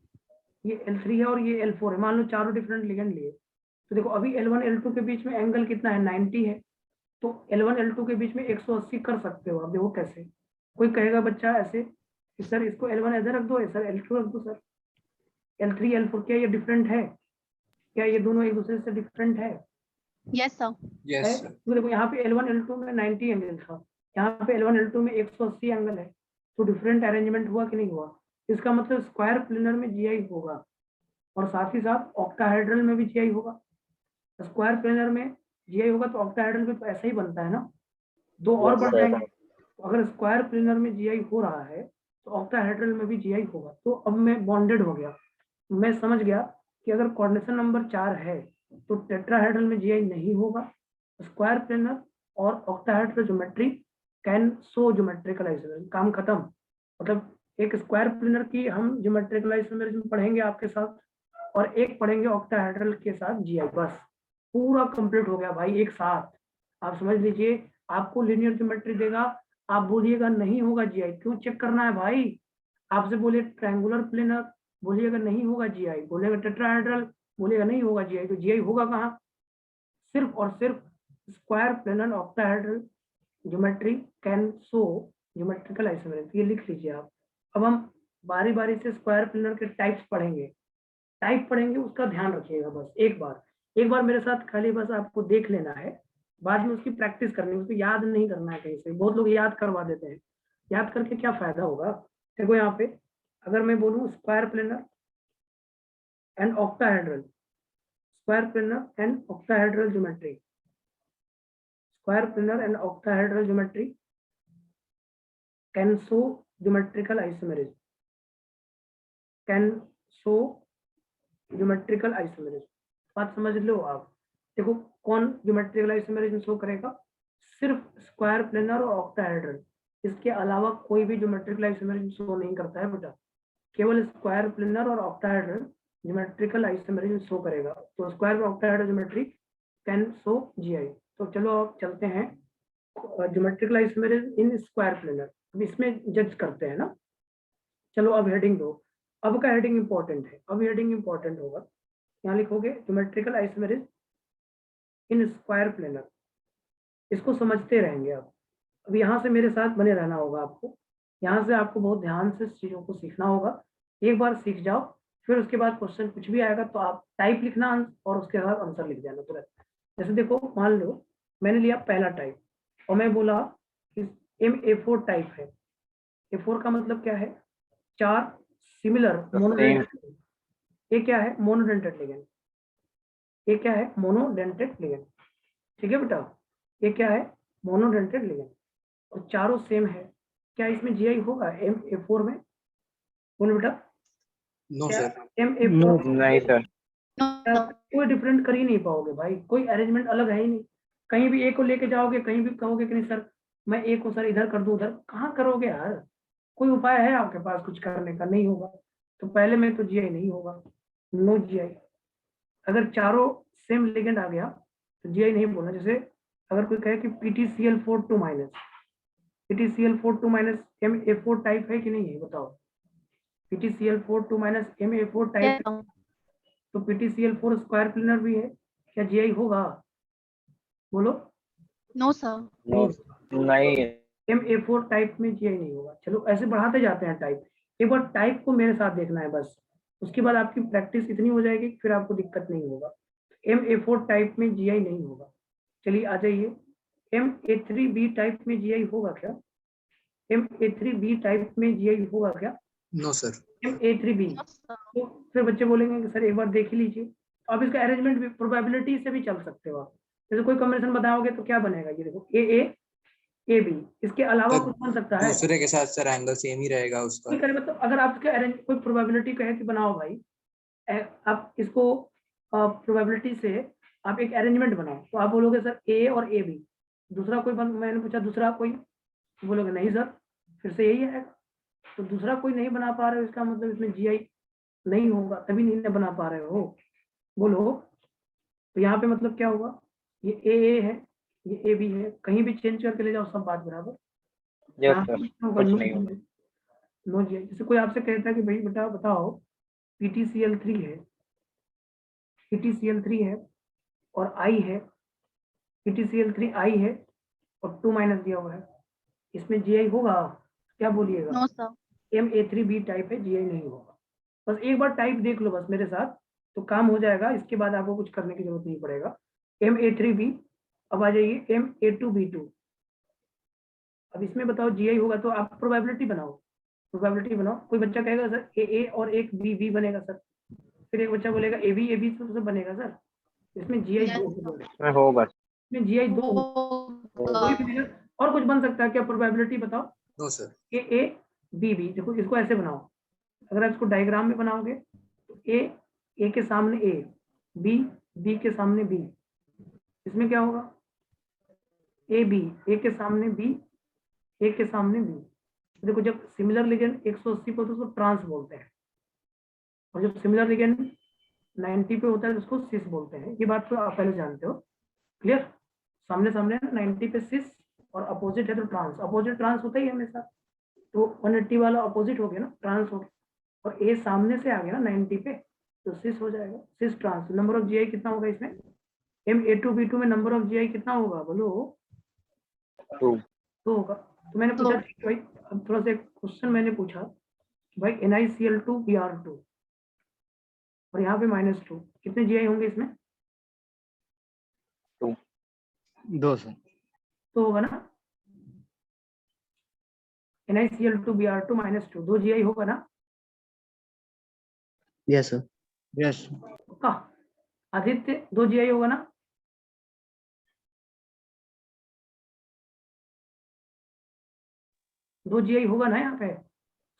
ये L3 है और ये L4 है, मान लो चारों डिफरेंट लिगेंड लिए, तो देखो अभी L1 L2 के बीच में एंगल कितना है, 90 है, तो L1 L2 के बीच में 180 कर सकते हो आप। देखो कैसे, कोई कहेगा बच्चा ऐसे कि सर इसको L1 इधर रख दो, सर L2 रख दो, सर L3 L4 क्या ये डिफरेंट है? क्या ये दोनों एक दूसरे से डिफरेंट है? Yes sir. यस है? सर। तो देखो यहाँ पे L1 L2 में 90 एंगल था, यहाँ पे L1 L2 में 180 एंगल है, तो डिफरेंट अरेंजमेंट हुआ कि नहीं हुआ? इसका मतलब स्क्वायर प्लेनर में जीआई होगा और साथ ही साथ ऑक्टाहेड्रल में भी जीआई होगा। स्क्वायर प्लेनर में जीआई होगा तो ऑक्टाहेड्रल में तो ऐसा ही बनता है ना, 2 और Yes, बढ़ sir. जाएंगे। तो अगर स्क्वायर प्लेनर में जीआई हो रहा है तो ऑक्टाहेड्रल में भी जीआई होगा। तो अब मैं बॉन्डेड हो गया, मैं समझ गया कि अगर कोऑर्डिनेशन नंबर 4 है तो टेट्राहेड्रल में जीआई नहीं होगा। स्क्वायर प्लेनर और octahedral geometry can show geometrical isomerism, काम खत्म। मतलब एक स्क्वायर प्लेनर की हम ज्योमेट्रिकल आइसोमेरिज्म पढ़ेंगे आपके साथ और एक पढ़ेंगे ऑक्टाहेड्रल के साथ जीआई, बस पूरा कंप्लीट हो गया भाई एक साथ। आप समझ लीजिए, आपको लिनियर ज्योमेट्री देगा, आप बोलिएगा नहीं होगा जीआई, क्यों चेक करना है भाई? आपसे बोले ट्रायंगुलर प्लेनर, बोलिएगा नहीं होगा जीआई, बोलेगा टेट्राहेड्रल, बोलेगा नहीं होगा जीआई, तो जीआई होगा कहाँ? सिर्फ और सिर्फ square planar octahedral geometry can show geometrical isomerism. ये लिख लीजिए आप। अब हम बारी बारी से स्क्वायर प्लेनर के टाइप्स पढ़ेंगे, टाइप पढ़ेंगे, उसका ध्यान रखिएगा बस। एक बार मेरे साथ खाली बस आपको देख लेना है, बाद में उसकी प्रैक्टिस करनी है, उसको याद नहीं करना है कहीं से। बहुत लोग याद करवा देते हैं, याद करके क्या फायदा होगा? देखो यहाँ पे अगर मैं बोलूँ square planar and octahedral, square planar and octahedral geometry, square planar and octahedral geometry can show geometrical isomerism, can show geometrical isomerism. बात समझ लो आप। देखो कौन ज्योमेट्रिकल आइसोमेरिज्म शो करेगा? सिर्फ स्क्वायर प्लेनर और ऑक्टाहेड्रल, इसके अलावा कोई भी ज्योमेट्रिकल आइसोमेरिज्म शो नहीं करता है बेटा। केवल स्क्वायर प्लेनर और ऑक्टाहेड्रल ज्योमेट्रिकल आइसोमेरिज्म शो करेगा। तो स्क्वायर और octahedral geometry can show GI. तो चलो आप चलते हैं geometrical isomerism in square planar, अब इसमें जज करते हैं ना। चलो अब हेडिंग दो, अब का हेडिंग इंपॉर्टेंट है, अब हेडिंग इंपॉर्टेंट होगा। यहाँ लिखोगे geometrical isomerism in square planar, इसको समझते रहेंगे आप। अब यहाँ से मेरे साथ बने रहना होगा आपको, यहाँ से आपको बहुत ध्यान से चीज़ों को सीखना होगा। एक बार सीख जाओ, फिर उसके बाद क्वेश्चन कुछ भी आएगा तो आप टाइप लिखना और उसके बाद आंसर लिख देना तुरंत। जैसे देखो मान लो मैंने लिया पहला टाइप और मैं बोला कि MA4 टाइप है। A4 का मतलब क्या है? 4 सिमिलर मोनोडेंटेड। ये क्या है? Monodentate ligand. ये क्या है? Monodentate ligand. ठीक है बेटा, ये क्या है? मोनोडेंटेड लिगेंड और चारों सेम है। क्या इसमें जीआई होगा MA4 में? बोलो बेटा। नो क्या सर। MA4 नहीं सर। आप कोई डिफरेंट कर ही नहीं पाओगे भाई, कोई अरेंजमेंट अलग है ही नहीं। कहीं भी ए को लेके जाओगे, कहीं भी कहोगे कि नहीं सर मैं ए को सर इधर कर दूं, उधर कहाँ करोगे यार? कोई उपाय है आपके पास कुछ करने का? नहीं होगा। तो पहले में तो जीआई नहीं होगा, नो जीआई। अगर चारों सेम लिगेंड आ गया तो जीआई नहीं बोलना। जैसे अगर कोई कहे कि PTCl4 2 minus, PTCl4 2 minus MA4 type है कि नहीं है बताओ? PTCl4 2 माइनस MA4 टाइप तो PTCl4 स्क्वायर प्लेनर भी है, क्या GI होगा? बोलो। No sir. नो नहीं है। MA4 टाइप में GI नहीं होगा। चलो ऐसे बढ़ाते जाते हैं टाइप। एक बार टाइप को मेरे साथ देखना है बस, उसके बाद आपकी प्रैक्टिस इतनी हो जाएगी कि फिर आपको दिक्कत नहीं होगा। MA4 टाइप में GI नहीं होगा। चलिए आ जाइए, MA3B टाइप में GI होगा क्या? MA3B टाइप में GI होगा क्या? No sir. MA3B। No sir. तो फिर बच्चे बोलेंगे कि सर एक बार देख ही लीजिए। तो आप इसका अरेंजमेंट भी प्रोबेबिलिटी से भी चल सकते हो आप। जैसे कोई कॉम्बिनेशन बताओगे तो क्या बनेगा, ये देखो AA AB, इसके अलावा कुछ बन सकता है? दूसरे के साथ सर एंगल सेम ही रहेगा उसका। कोई करे मतलब अगर आपके अरेंज कोई प्रोबेबिलिटी कहे कि बनाओ भाई, आप इसको प्रोबेबिलिटी से आप एक अरेंजमेंट बनाओ, तो आप बोलोगे सर A और AB। दूसरा कोई मैंने पूछा दूसरा कोई, बोलोगे नहीं सर, फिर से यही आएगा। तो दूसरा कोई नहीं बना पा रहे हो, इसका मतलब इसमें GI नहीं होगा, तभी नहीं बना पा रहे हो। बोलो। तो यहाँ पे मतलब क्या होगा, ये AA है, ये AB है, कहीं भी चेंज करके ले जाओ सब बात बराबर। यस यहाँ सर, पे क्या होगा, कुछ नो नहीं होगा। GI, no GI। जैसे कोई आपसे कहता है कि भाई बेटा बताओ PTCl3 है, PTCl3 है और I है, PTCl3 I है और 2 माइनस दिया हुआ है, इसमें GI होगा? क्या बोलिएगा? No sir. MA3B टाइप है, GI नहीं होगा। बस एक बार टाइप देख लो बस मेरे साथ, तो काम हो जाएगा। इसके बाद आपको कुछ करने की जरूरत नहीं पड़ेगा। MA3B। अब आ जाइए MA2B2। अब इसमें बताओ GI होगा, तो आप प्रोबेबिलिटी बनाओ, प्रोबेबिलिटी बनाओ। कोई बच्चा कहेगा सर AA और एक B बनेगा सर, फिर एक बच्चा बोलेगा AB तो बनेगा सर। इसमें GI Yes, 2 sir. होगा, इसमें होगा। इसमें GI 2 कोई भी होगा। नहीं। और कुछ बन सकता है क्या? प्रोबेबिलिटी बताओ। No sir. AABB। देखो इसको ऐसे बनाओ, अगर आप इसको डायग्राम में बनाओगे तो A के सामने A, B के सामने B, इसमें क्या होगा? AB, A के सामने B, A के सामने B। देखो जब सिमिलर लिगेंड 180 पे होता है उसको ट्रांस बोलते हैं, और जब सिमिलर लिगेंड 90 पे होता है उसको सिस बोलते हैं। ये बात तो आप पहले जानते हो। क्लियर? सामने सामने 90 पे सिस और अपोजिट है तो ट्रांस। अपोजिट ट्रांस होता ही है हमेशा, तो 180 वाला अपोजिट हो गया ना, ट्रांस हो गया। और ए सामने से आ गया ना 90 पे, तो सिस हो जाएगा, cis trans. Number of GI कितना होगा इसमें? MA2B2 में नंबर ऑफ GI कितना होगा बोलो? 2। तो होगा। तो मैंने पूछा कि भाई, अब थोड़ा सा क्वेश्चन मैंने पूछा कि भाई NiCl2Br2 और यहाँ पे -2, कितने GI होंगे इसमें? 2 सर। तो होगा ना, NiCl2Br2 -2, 2 GI होगा ना? Yes sir. यस। पक्का? आदित्य 2 GI होगा ना? दो GI होगा ना यहाँ पे?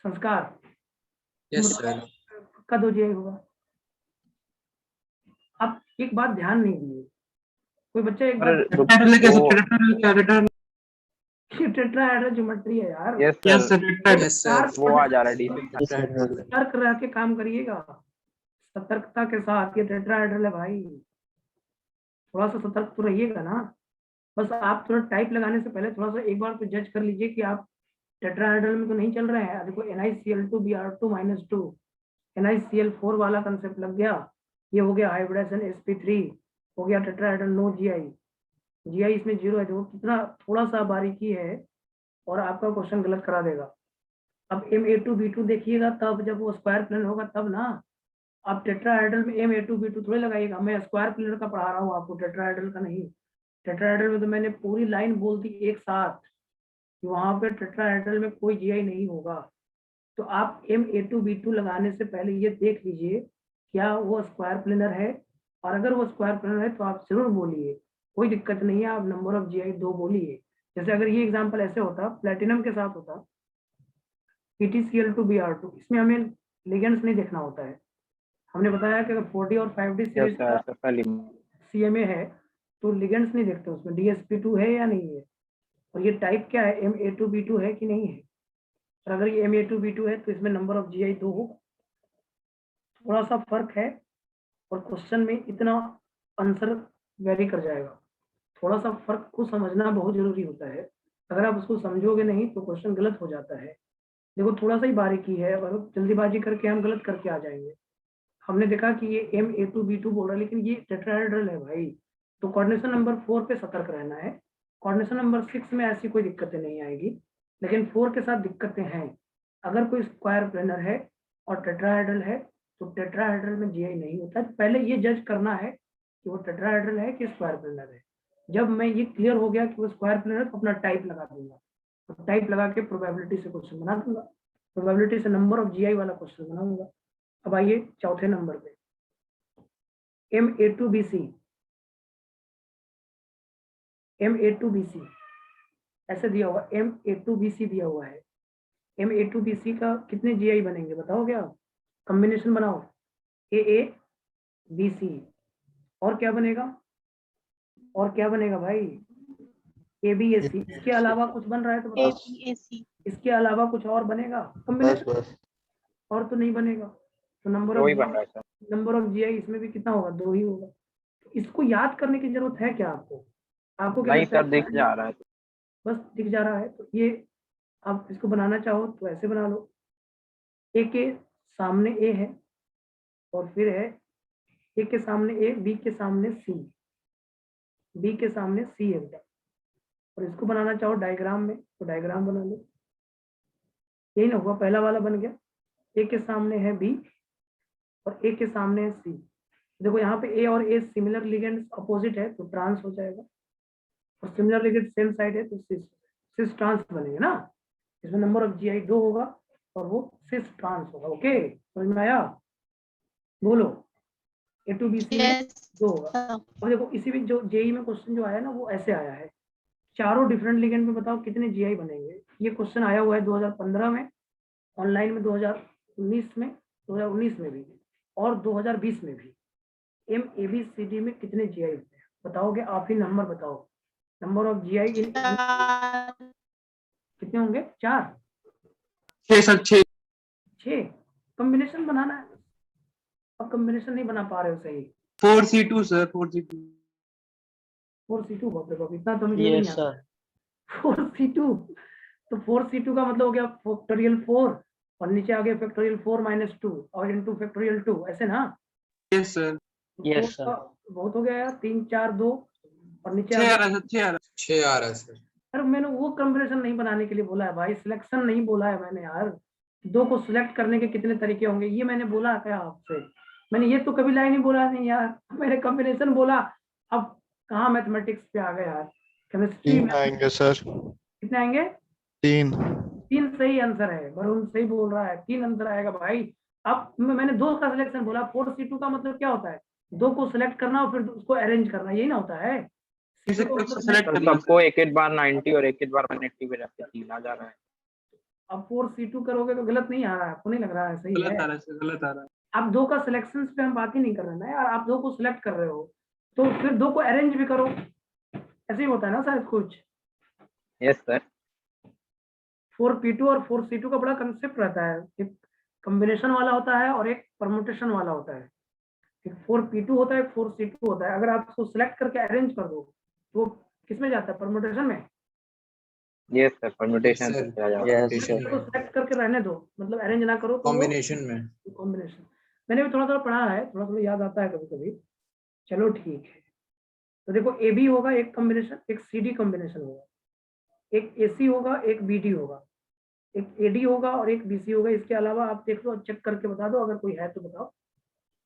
संस्कार यस सर। का 2 GI होगा। आप एक बात ध्यान नहीं दिए, कोई बच्चा एक बात, टेट्राहेड्रल ज्योमेट्री है यार। Yes yes sir, sir. Yes sir. वो आ जा रहा है DC। सतर्क रह के काम करिएगा, सतर्कता के साथ। ये टेट्राहेड्रल है भाई, थोड़ा सा सतर्क तो रहिएगा ना। बस आप थोड़ा टाइप लगाने से पहले थोड़ा सा एक बार तो जज कर लीजिए कि आप टेट्राहेड्रल में तो नहीं चल रहे हैं। देखो NiCl2Br2 -2, NiCl4 वाला कंसेप्ट लग गया, ये हो गया हाइब्रिडाइजेशन sp3, हो गया टेट्राहेड्रल, नो GI इसमें 0 है। देखो कितना थोड़ा सा बारीकी है और आपका क्वेश्चन गलत करा देगा। अब MA2B2 देखिएगा तब, जब वो स्क्वायर प्लेन होगा तब ना। आप टेट्राहेड्रल में MA2B2 थोड़ी लगाइएगा। मैं स्क्वायर प्लेन का पढ़ा रहा हूँ आपको, टेट्राहेड्रल का नहीं। टेट्राहेड्रल में तो मैंने पूरी लाइन बोल दी एक साथ कि वहां पे टेट्राहेड्रल में कोई GI नहीं होगा। तो आप MA2B2 लगाने से पहले ये देख लीजिए क्या वो स्क्वायर प्लेनर है, और अगर वो स्क्वायर प्लेनर है तो आप जरूर बोलिए, कोई दिक्कत नहीं है, आप नंबर ऑफ GI 2 बोलिए। जैसे अगर ये एग्जांपल ऐसे होता, प्लेटिनम के साथ होता PTCl2Br2, इसमें हमें लिगेंड्स नहीं देखना होता है। हमने बताया कि अगर 40 और 5D यस सीरीज का सर। CMA है तो लिगेंड्स नहीं देखते उसमें, DSP2 है या नहीं है, और ये टाइप क्या है, MA2B2 है कि नहीं है। और अगर ये MA2B2 है तो इसमें नंबर ऑफ GI 2 होगा। थोड़ा सा फर्क है, और क्वेश्चन में इतना आंसर वेरी कर जाएगा। थोड़ा सा फर्क को समझना बहुत जरूरी होता है, अगर आप उसको समझोगे नहीं तो क्वेश्चन गलत हो जाता है। देखो थोड़ा सा ही बारीकी है, और जल्दीबाजी करके हम गलत करके आ जाएंगे। हमने देखा कि ये Ma2B2 बोल रहा है, लेकिन ये टेट्राहेड्रल है भाई, तो कोऑर्डिनेशन नंबर 4 पे सतर्क रहना है। कोऑर्डिनेशन नंबर 6 में ऐसी कोई दिक्कतें नहीं आएगी, लेकिन 4 के साथ दिक्कतें हैं। अगर कोई स्क्वायर प्लेनर है और टेट्राहेड्रल है तो टेट्राहेड्रल में जीआई नहीं होता है। पहले ये जज करना है कि वो टेट्राहेड्रल है कि स्क्वायर प्लेनर है। जब मैं ये क्लियर हो गया कि वो स्क्वायर प्लेनर है तो अपना टाइप लगा दूंगा, तो टाइप लगा के प्रोबेबिलिटी से क्वेश्चन बना दूंगा, प्रोबेबिलिटी से नंबर ऑफ जीआई वाला क्वेश्चन बनाऊंगा। अब आइए चौथे नंबर पे, Ma2BC, Ma2BC ऐसे दिया हुआ, Ma2BC दिया हुआ है। Ma2BC का कितने जीआई बनेंगे बताओ क्या? कॉम्बिनेशन बनाओ, AABC, और क्या बनेगा? और क्या बनेगा भाई? ABAC। इसके अलावा कुछ बन रहा है तो बताओ, ABAC। इसके अलावा कुछ और बनेगा कॉम्बिनेशन? और तो नहीं बनेगा। तो नंबर दो ही ऑफ बन रहा है सर। नंबर ऑफ जीआई इसमें भी कितना होगा? 2 ही होगा। तो इसको याद करने की जरूरत है क्या आपको? आपको क्या नहीं लगता है? सर, दिख जा रहा है। बस दिख जा रहा है। तो ये आप इसको बनाना चाहो तो ऐसे बना लो, ए के सामने ए है और फिर है ए के सामने ए, बी के सामने सी, बी के सामने सी है बेटा। और इसको बनाना चाहो डायग्राम में तो डायग्राम बना लो, यही ना हुआ? पहला वाला बन गया, ए के सामने है बी और ए के सामने है सी। देखो यहाँ पे ए और ए सिमिलर लिगेंड्स अपोजिट है तो ट्रांस हो जाएगा, और सिमिलर लिगेंड सेम साइड है तो सिस ट्रांस बनेगा ना। इसमें नंबर ऑफ जीआई 2 होगा और वो सिस ट्रांस होगा। ओके, समझ में आया? बोलो, A2BC में Yes 2 होगा। sir। अब देखो इसी में जो जेई में क्वेश्चन जो आया ना वो ऐसे आया है, चारों डिफरेंट लिगेंड में बताओ कितने जीआई बनेंगे। ये क्वेश्चन आया हुआ है 2015 में, ऑनलाइन में 2019 में, 2019 में भी और 2020 में भी। MABCD में कितने जीआई होते हैं बताओगे आप ही? नंबर बताओ, नंबर ऑफ जीआई इन कितने होंगे? 4 6 सर 6। 6। कॉम्बिनेशन बनाना है, अब कॉम्बिनेशन नहीं बना पा रहे हो सही। 4C2 sir 4C2। 4C2, बाप रे बाप, इतना तो मुझे भी नहीं आता। 4C2, तो 4C2 का मतलब हो गया फैक्टोरियल 4 और नीचे आ गया फैक्टोरियल 4 - 2 और इनटू फैक्टोरियल 2, ऐसे ना? Yes sir. Yes, sir। बहुत हो गया यार, 3 4 2 और नीचे 6 आ आ गया। रहा है सर, 6 आ रहा है। 6 आ रहा है सर। अरे मैंने वो कॉम्बिनेशन नहीं बनाने के लिए बोला है भाई, सिलेक्शन नहीं बोला है मैंने यार। 2 को सिलेक्ट करने के कितने तरीके होंगे ये मैंने बोला क्या आपसे? मैंने ये तो कभी लाइन ही बोला नहीं यार, मैंने कॉम्बिनेशन बोला। अब कहाँ मैथमेटिक्स पे आ गए यार, केमिस्ट्री में आएंगे सर। कितने आएंगे? 3। 3 सही आंसर है, वरुण सही बोल रहा है, 3 आंसर आएगा भाई। अब मैंने 2 का सिलेक्शन बोला, 4C2 का मतलब क्या होता है? 2 को सिलेक्ट करना और फिर उसको अरेंज करना, यही ना होता है? C2 का मतलब सेलेक्ट सर कर लिया सबको एक एक बार 90 और एक एक बार 180 पे जाके 3 आ जा रहा है। अब 4C2 करोगे तो गलत नहीं आ रहा है आपको? नहीं लग रहा है सही गलत है? आ रहा है सर, गलत आ रहा है। आप 2 का सिलेक्शन पे हम बात ही नहीं कर रहे ना यार, आप 2 को सिलेक्ट कर रहे हो तो फिर 2 को अरेंज भी करो, ऐसे ही होता है ना शायद कुछ। Yes sir. 4P2 और 4C2 का बड़ा कंसेप्ट रहता है, एक कॉम्बिनेशन वाला होता है और एक परमुटेशन वाला होता है। एक 4P2 होता है, एक 4C2 होता है। अगर आप उसको सिलेक्ट करके अरेंज कर दो तो किसमें जाता है? परमुटेशन में। यस सर, परम्यूटेशन सर, से किया जाता है। कॉम्बिनेशन तो में, सिलेक्ट करके रहने दो, मतलब अरेंज ना करो तो वो कॉम्बिनेशन में। कॉम्बिनेशन। मैंने भी थोड़ा थोड़ा पढ़ा है, थोड़ा थोड़ा याद आता है कभी कभी। चलो ठीक है, तो देखो AB होगा एक कॉम्बिनेशन, एक CD कॉम्बिनेशन होगा, एक AC होगा, एक BD होगा, एक AD होगा और एक BC होगा। इसके अलावा आप देख लो, चेक करके बता दो, अगर कोई है तो बताओ।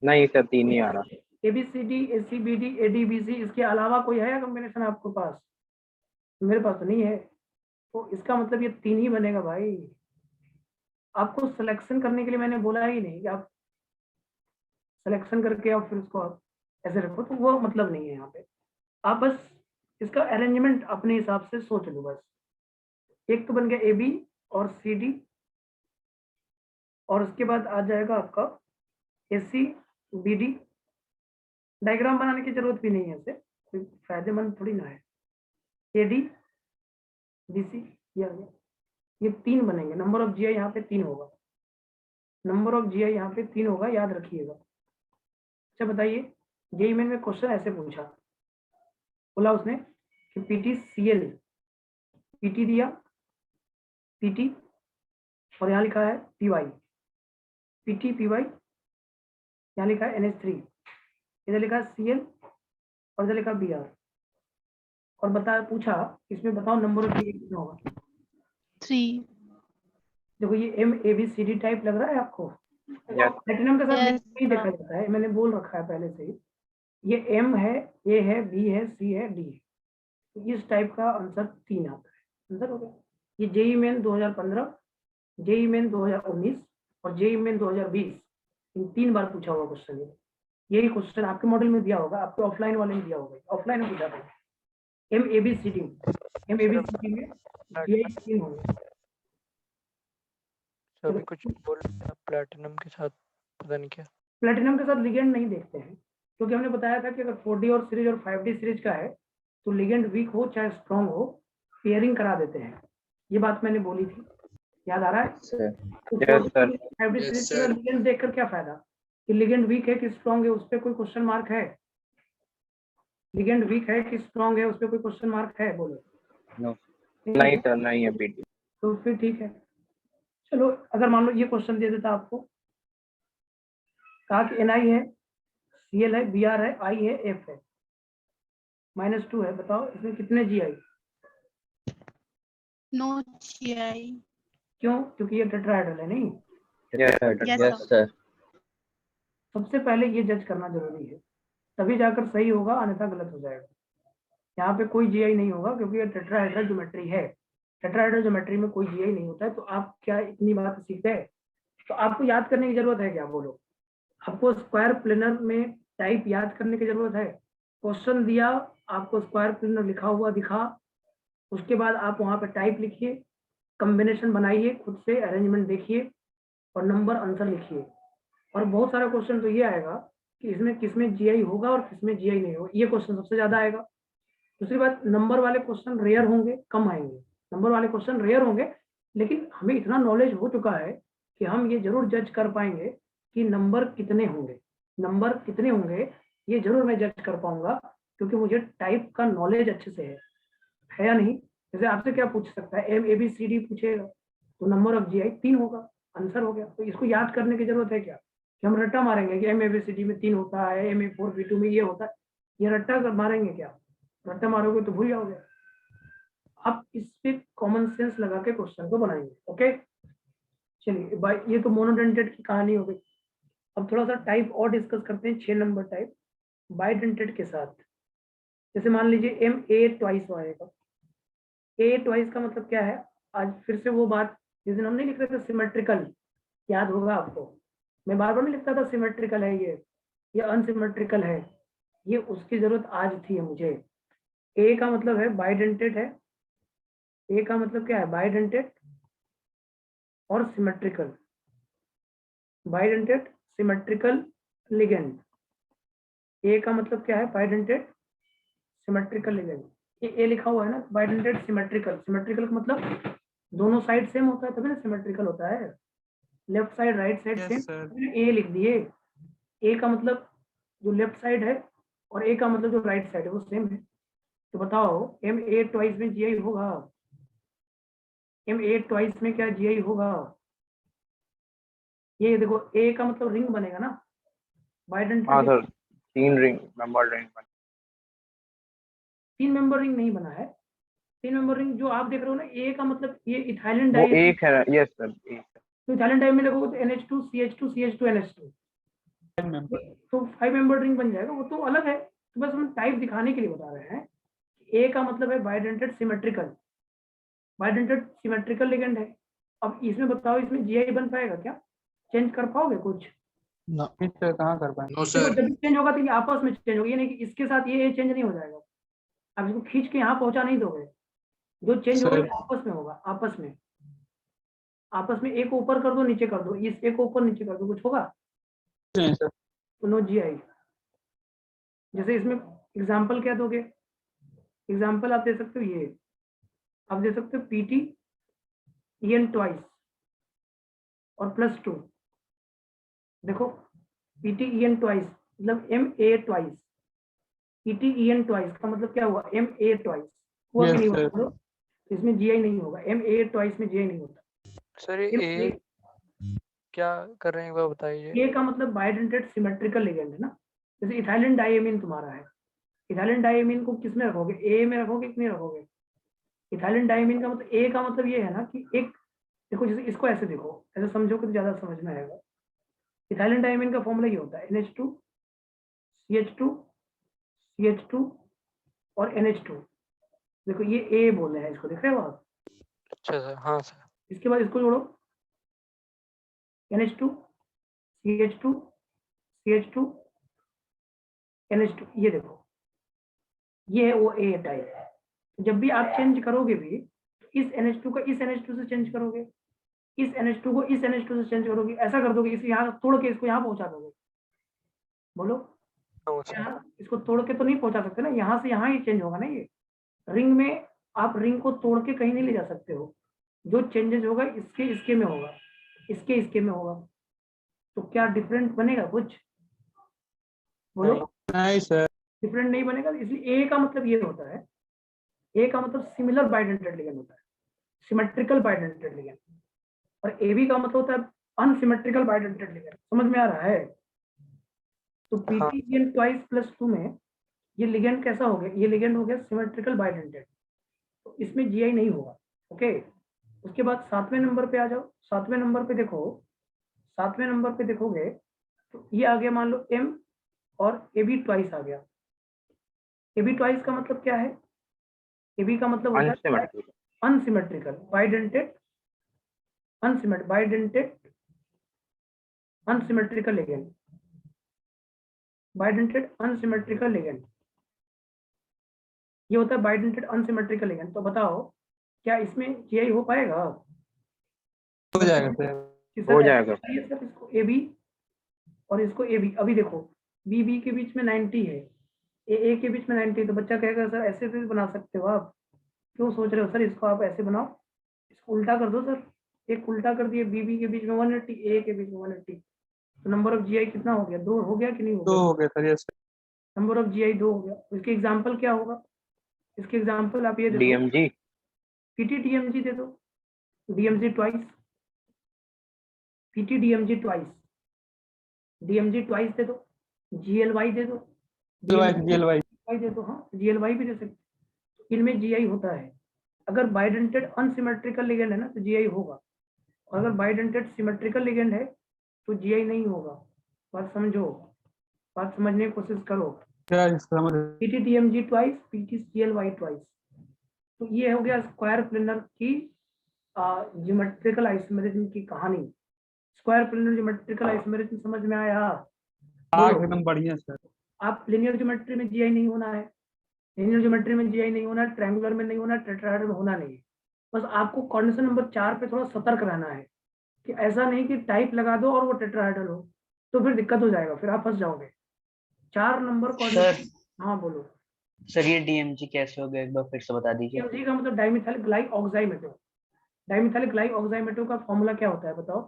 नहीं सर, 3 ही आ रहा। ABCD AC BD AD BC, इसके अलावा कोई है कॉम्बिनेशन आपके पास? मेरे पास तो नहीं है, तो इसका मतलब ये 3 ही बनेगा भाई। आपको सिलेक्शन करने के लिए मैंने बोला ही नहीं कि आप सिलेक्शन करके और फिर उसको आप ऐसे रखो, तो वो मतलब नहीं है यहाँ पे। आप बस इसका अरेंजमेंट अपने हिसाब से सोच लो बस। एक तो बन गया AB और CD, और उसके बाद आ जाएगा आपका AC BD। डायग्राम बनाने की जरूरत भी नहीं है, ऐसे कोई फायदेमंद थोड़ी ना है। AD BC, ये 3 बनेंगे। नंबर ऑफ जीआई यहाँ पे 3 होगा, नंबर ऑफ जीआई यहाँ पे 3 होगा, याद रखिएगा। अच्छा बताइए, जेईई मेन में क्वेश्चन ऐसे पूछा, बोला उसने कि PTCL, PT दिया, PT और यहाँ लिखा है PY, PT PY यहाँ लिखा है NH3, इधर लिखा है Cl और इधर लिखा Br, और पूछा इसमें बताओ नंबर ऑफ GI कितना होगा। 3। देखो ये MABCD टाइप लग रहा है आपको? Yes. प्लेटिनम के साथ Yes, नहीं देखा जाता है, मैंने बोल रखा है पहले से ही। ये M है, A है, B है, C है, D है, तो इस टाइप का आंसर 3 आता है। आंसर हो गया। ये JEE मेन 2015, JEE मेन 2019 और JEE मेन 2020, इन 3 बार पूछा हुआ क्वेश्चन है। यही क्वेश्चन आपके मॉडल में दिया होगा, आपके ऑफलाइन वाले में दिया होगा, ऑफलाइन में पूछा था। MABCD में GI 3 होंगे। अभी कुछ बोल रहे थे प्लैटिनम के साथ, पता नहीं क्या। प्लेटिनम के साथ लिगेंड नहीं देखते हैं, क्योंकि हमने बताया था कि अगर 4D और सीरीज और 5D सीरीज का है तो लिगेंड वीक हो चाहे स्ट्रॉन्ग हो, पेयरिंग करा देते हैं। ये बात मैंने बोली थी, याद आ रहा है? तो Yes, sir. 5D Yes, series sir. का लिगेंड देखकर क्या फायदा कि लिगेंड वीक है कि स्ट्रॉन्ग है, उस पर कोई क्वेश्चन मार्क है? लिगेंड वीक है कि स्ट्रॉन्ग है, उस पर कोई क्वेश्चन मार्क है? बोलो। No. नहीं सर, नहीं है PT। तो फिर ठीक है। चलो अगर मान लो ये क्वेश्चन दे देता आपको, कहा कि NI है, Cl है, Br है, I है, F है, -2 है, बताओ इसमें कितने GI? No GI। क्यों? क्योंकि ये टेट्राहेड्रल है। नहीं, Yes, sir. सबसे पहले ये जज करना जरूरी है, तभी जाकर सही होगा, अन्यथा गलत हो जाएगा। यहाँ पे कोई GI नहीं होगा क्योंकि ये टेट्राहेड्रल ज्योमेट्री है। टेट्राहेड्रल ज्योमेट्री में कोई GI नहीं होता है। तो आप क्या इतनी बात सीखते हैं तो आपको याद करने की जरूरत है क्या? बोलो। आपको स्क्वायर प्लेनर में टाइप याद करने की जरूरत है? क्वेश्चन दिया, आपको स्क्वायर प्लेनर लिखा हुआ दिखा, उसके बाद आप वहां पे टाइप लिखिए, कॉम्बिनेशन बनाइए, खुद से अरेंजमेंट देखिए और नंबर आंसर लिखिए। और बहुत सारा क्वेश्चन तो ये आएगा कि इसमें किसमें GI होगा और किसमें GI नहीं होगा, ये क्वेश्चन सबसे ज्यादा आएगा। दूसरी बात, नंबर वाले क्वेश्चन रेयर होंगे, कम आएंगे। नंबर वाले क्वेश्चन रेयर होंगे, लेकिन हमें इतना नॉलेज हो चुका है कि हम ये जरूर जज कर पाएंगे कि नंबर कितने होंगे। नंबर कितने होंगे ये जरूर मैं जज कर पाऊंगा, क्योंकि मुझे टाइप का नॉलेज अच्छे से है या नहीं? जैसे आपसे क्या पूछ सकता है, MABCD पूछेगा तो नंबर ऑफ GI 3 होगा, आंसर हो गया। तो इसको याद करने की जरूरत है क्या कि हम रट्टा मारेंगे कि MABCD में 3 होता है, MA4B2 में ये होता है? ये रट्टा मारेंगे क्या? रट्टा मारोगे तो भूल जाओगे। आप इस पे कॉमन सेंस लगा के क्वेश्चन को बनाएंगे। ओके, चलिए ये तो मोनोडेंटेड की कहानी हो गई। अब थोड़ा सा टाइप और डिस्कस करते हैं, 6 नंबर टाइप बाइडेंटेड के साथ। जैसे मान लीजिए MA ट्वाइस आएगा। A ट्वाइस का मतलब क्या है? आज फिर से वो बात जिस दिन हम नहीं लिख रहे थे सिमेट्रिकल, याद होगा आपको, मैं बार बार नहीं लिखता था सिमेट्रिकल है ये अनसिमेट्रिकल है, ये उसकी जरूरत आज थी मुझे। A का मतलब है बाइडेंटेड है। A का मतलब क्या है? बाइडेंटेड और symmetrical. Bidentate symmetrical ligand. A का मतलब क्या है? Bidentate symmetrical ligand. ये A लिखा हुआ है ना, बाइडेंटेड सिमेट्रिकल। सिमेट्रिकल का मतलब दोनों साइड सेम होता है तभी ना सिमेट्रिकल होता है। Left side right side Yes, same, sir. A लिख दिए। A का मतलब जो लेफ्ट साइड है और A का मतलब जो राइट साइड है वो सेम है। तो बताओ MA ट्वाइस में GI होगा? MA ट्वाइस में क्या GI होगा? ये देखो A का मतलब रिंग बनेगा ना, हाँ bidentate. Sir, 3 ring, number ring. 3 member ring नहीं बना है। 3 मेंबर रिंग जो आप देख रहे हो ना, A का मतलब ये इथाइलिन वो डाई, एक है। यस सर, एक। तो इथाइलिन डाई में देखोगे तो NH2 CH2 CH2 NH2, तो 5 मेंबर रिंग बन जाएगा। वो तो अलग है, तो बस हम टाइप दिखाने के लिए बता रहे हैं। A का मतलब है bidentate symmetrical. Bidentate symmetrical ligand है। अब इसमें बताओ इसमें GI बन पाएगा क्या? चेंज कर पाओगे कुछ? कहाँ कर पाए? No, देखो sir. जब भी चेंज होगा तो ये आपस में चेंज होगा, ये नहीं कि इसके साथ ये चेंज नहीं हो जाएगा। आप इसको खींच के यहाँ पहुंचा नहीं दोगे, जो चेंज होगा ये आपस में होगा। आपस में एक ऊपर कर दो नीचे कर दो, इस एक ऊपर नीचे कर दो, कुछ होगा? तो नो GI। जैसे इसमें एग्जाम्पल क्या दोगे? एग्जाम्पल आप दे सकते हो, ये आप दे सकते हो PT EN ट्वाइस और +2। देखो PT EN ट्वाइस मतलब MA twice. PT EN twice का मतलब क्या हुआ? MA ट्वाइस हुआ कि नहीं हुआ? इसमें GI नहीं होगा, MA ट्वाइस में GI नहीं होता। सर ये क्या कर रहे हैं, वो बताइए। ए का मतलब बाइडेंटेड सिमेट्रिकल लिगेंड है ना, जैसे इथाइलिन डाइएमीन तुम्हारा है, इथाइलिन डाइएमीन को किस में रखोगे, ए में रखोगे कि नहीं रखोगे। इथाइलिन डाइएमीन का मतलब ए का मतलब ये है ना कि एक, देखो जैसे इसको ऐसे देखो, ऐसे समझोगे तो ज्यादा समझ में आएगा। इथाइलिन डाइएमीन का फॉर्मूला ये होता है NH2 CH2 CH2 और NH2। देखो ये ए बोल रहे हैं इसको, देख रहे हो आप। अच्छा सर, हाँ सर। इसके बाद इसको जोड़ो NH2 CH2 CH2 NH2, ये देखो ये है वो ए टाइप। जब भी आप चेंज करोगे भी तो इस NH2 को इस NH2 से चेंज करोगे, इस NH2 को इस NH2 से चेंज करोगे, ऐसा कर दोगे, इसे यहाँ तोड़ के इसको यहाँ पहुंचा दोगे। बोलो, हाँ सर। यहाँ इसको तोड़ के तो नहीं पहुंचा सकते ना, यहाँ से यहाँ ही चेंज होगा ना। ये रिंग में आप रिंग को तोड़ के कहीं नहीं ले जा सकते हो, जो चेंजेस होगा इसके इसके में होगा, इसके इसके में होगा। तो क्या डिफरेंट बनेगा कुछ, बोलो। नहीं सर। डिफरेंट नहीं बनेगा, इसलिए ए का मतलब ये होता है, ए का मतलब सिमिलर बाइडेंटेड लिगेंड होता है, सिमेट्रिकल बाइडेंटेड लिगेंड। और एबी का मतलब होता है अनसिमेट्रिकल बाइडेंटेड लिगेंड। समझ में आ रहा है। तो हाँ। PTGN ट्वाइस प्लस 2 में ये लिगेंड कैसा हो गया, ये लिगेंड हो गया सिमेट्रिकल बाइडेंटेड, तो इसमें GI नहीं होगा। ओके, उसके बाद 7वें नंबर पे आ जाओ। 7वें नंबर पे देखो, 7वें नंबर पे देखोगे तो ये आ गया, मान लो M और AB ट्वाइस आ गया। AB ट्वाइस का मतलब क्या है, AB का मतलब होता है unsymmetrical. Unsymmetrical bidentate, bidentate unsymmetrical ligand, bidentate unsymmetrical ligand, ये होता है बाइडेंटेड अनसिमेट्रिकल लिगेंड। तो बताओ क्या इसमें GI हो पाएगा। हो जाएगा सर। कि हो सर जाएगा। चाहिए सर इसको AB और इसको AB। अभी देखो BB के बीच में 90 है, AA के बीच में 90 है, तो बच्चा कहेगा सर ऐसे भी बना सकते हो आप, क्यों सोच रहे हो सर इसको आप ऐसे बनाओ, इसको उल्टा कर दो सर। एक उल्टा कर दिए, BB के बीच में 180, AA के बीच में 180, तो नंबर ऑफ GI कितना हो गया, 2 हो गया कि नहीं हो तो गया। हो गया sir, yes. Number of GI 2 हो गया। तो इसके एग्जाम्पल क्या होगा, इसके एग्जाम्पल आप ये दे दो, DMG। PT-DMG दे दो, DMG twice, PT-DMG twice, DMG twice दे दो, GLY दे दो, GLY दे दो, हाँ GLY भी दे सकते। इनमें GI होता है। अगर बाइडेंटेड अनसिमेट्रिकल लिगेंड है ना तो GI होगा, और अगर बाइडेंटेड सिमेट्रिकल लिगेंड है तो GI नहीं होगा। बात समझो, बात समझने की कोशिश करो। समझ। PT-DMG twice, PT-GLY twice. तो ये हो गया स्क्वायर प्लेनर की ज्योमेट्रिकल आइसोमेरिज्म की कहानी। स्क्वायर प्लेनर ज्योमेट्रिकल आइसोमेरिज्म समझ में आया। बोलो, एकदम बढ़िया सर। आप लिनियर ज्योमेट्री में GI नहीं होना है, लिनियर ज्योमेट्री में GI नहीं होना, ट्रायंगुलर में नहीं होना, टेट्राहेड्रल में होना नहीं है। बस आपको कंडीशन नंबर 4 पे थोड़ा सतर्क रहना है कि ऐसा नहीं कि टाइप लगा दो और वो टेट्राहेड्रल हो, तो फिर दिक्कत हो जाएगा, फिर आप फंस जाओगे। 4 नंबर सर हाँ बोलो। सर ये DMG कैसे हो गया, एक बार फिर से बता दीजिए। DMG का मतलब डाइमिथाइल ग्लाइऑक्साइमेटो। डाइमिथाइल ग्लाइऑक्साइमेटो का फॉर्मूला क्या होता है बताओ,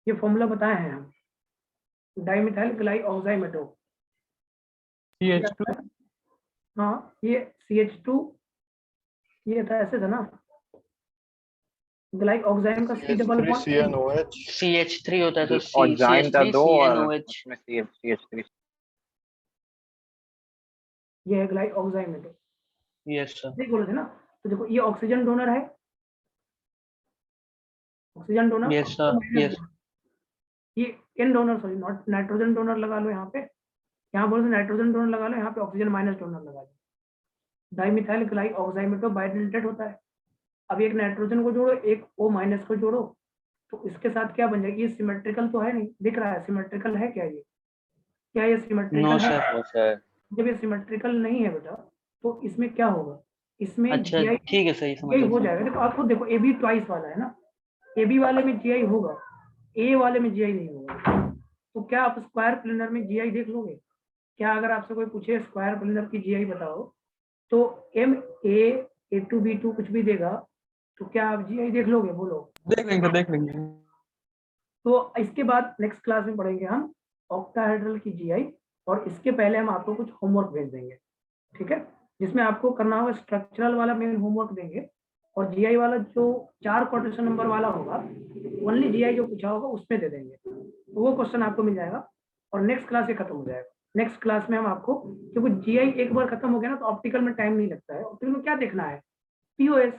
ये फॉर्मूला बताए हैं हम। Dimethyl glyoximato, CH2। हाँ ये CH2, ये था ऐसे था ना, ग्लाइऑक्साइम का C डबल बॉन्ड CH3 होता है तो और जाइम था CH3 दो और CNOH। उसमें CH3। ये है ग्लाइऑक्साइमेटो। Yes sir. ठीक बोले थे ना। तो देखो ये ऑक्सीजन डोनर है, oxygen donor. Yes sir. Yes. ये N donor, sorry not nitrogen donor लगा लो यहाँ पे, यहाँ बोले नाइट्रोजन डोनर लगा लो, यहाँ पे ऑक्सीजन माइनस डोनर लगा लो। डाइमिथाइल ग्लाइऑक्साइमेटो बाइडेंटेड होता है। अब एक नाइट्रोजन को जोड़ो, एक O माइनस को जोड़ो, तो इसके साथ क्या बन जाएगी, ये सिमेट्रिकल तो है नहीं, दिख रहा है सिमेट्रिकल है क्या, ये क्या ये सिमेट्रिकल नो है। सर। जब ये सिमेट्रिकल नहीं है बेटा तो इसमें क्या होगा, इसमें अच्छा GI ठीक है सर, ये समझ हो गया। जाएगा। देखो आप खुद देखो, AB ट्वाइस वाला है ना, AB वाले में GI होगा, A वाले में GI नहीं होगा। तो क्या आप स्क्वायर प्लेनर में GI देख लोगे क्या, अगर आपसे कोई पूछे स्क्वायर प्लेनर की GI बताओ, तो MA A2 B2 कुछ भी देगा, तो क्या आप GI देख लोगे, बोलो। देख लेंगे देख लेंगे। तो इसके बाद नेक्स्ट क्लास में पढ़ेंगे हम ऑक्टाहेड्रल की GI, और इसके पहले हम आपको कुछ होमवर्क भेज देंगे, ठीक है, जिसमें आपको करना होगा स्ट्रक्चरल वाला मेन होमवर्क देंगे, और जीआई वाला जो 4 क्वेश्चन नंबर वाला होगा, ओनली जीआई जो पूछा होगा उसमें दे देंगे, तो वो क्वेश्चन आपको मिल जाएगा और नेक्स्ट क्लास से खत्म हो जाएगा। नेक्स्ट क्लास में हम आपको, क्योंकि जीआई एक बार खत्म हो गया ना तो ऑप्टिकल में टाइम नहीं लगता है। ऑप्टिकल में क्या देखना है, पीओएस,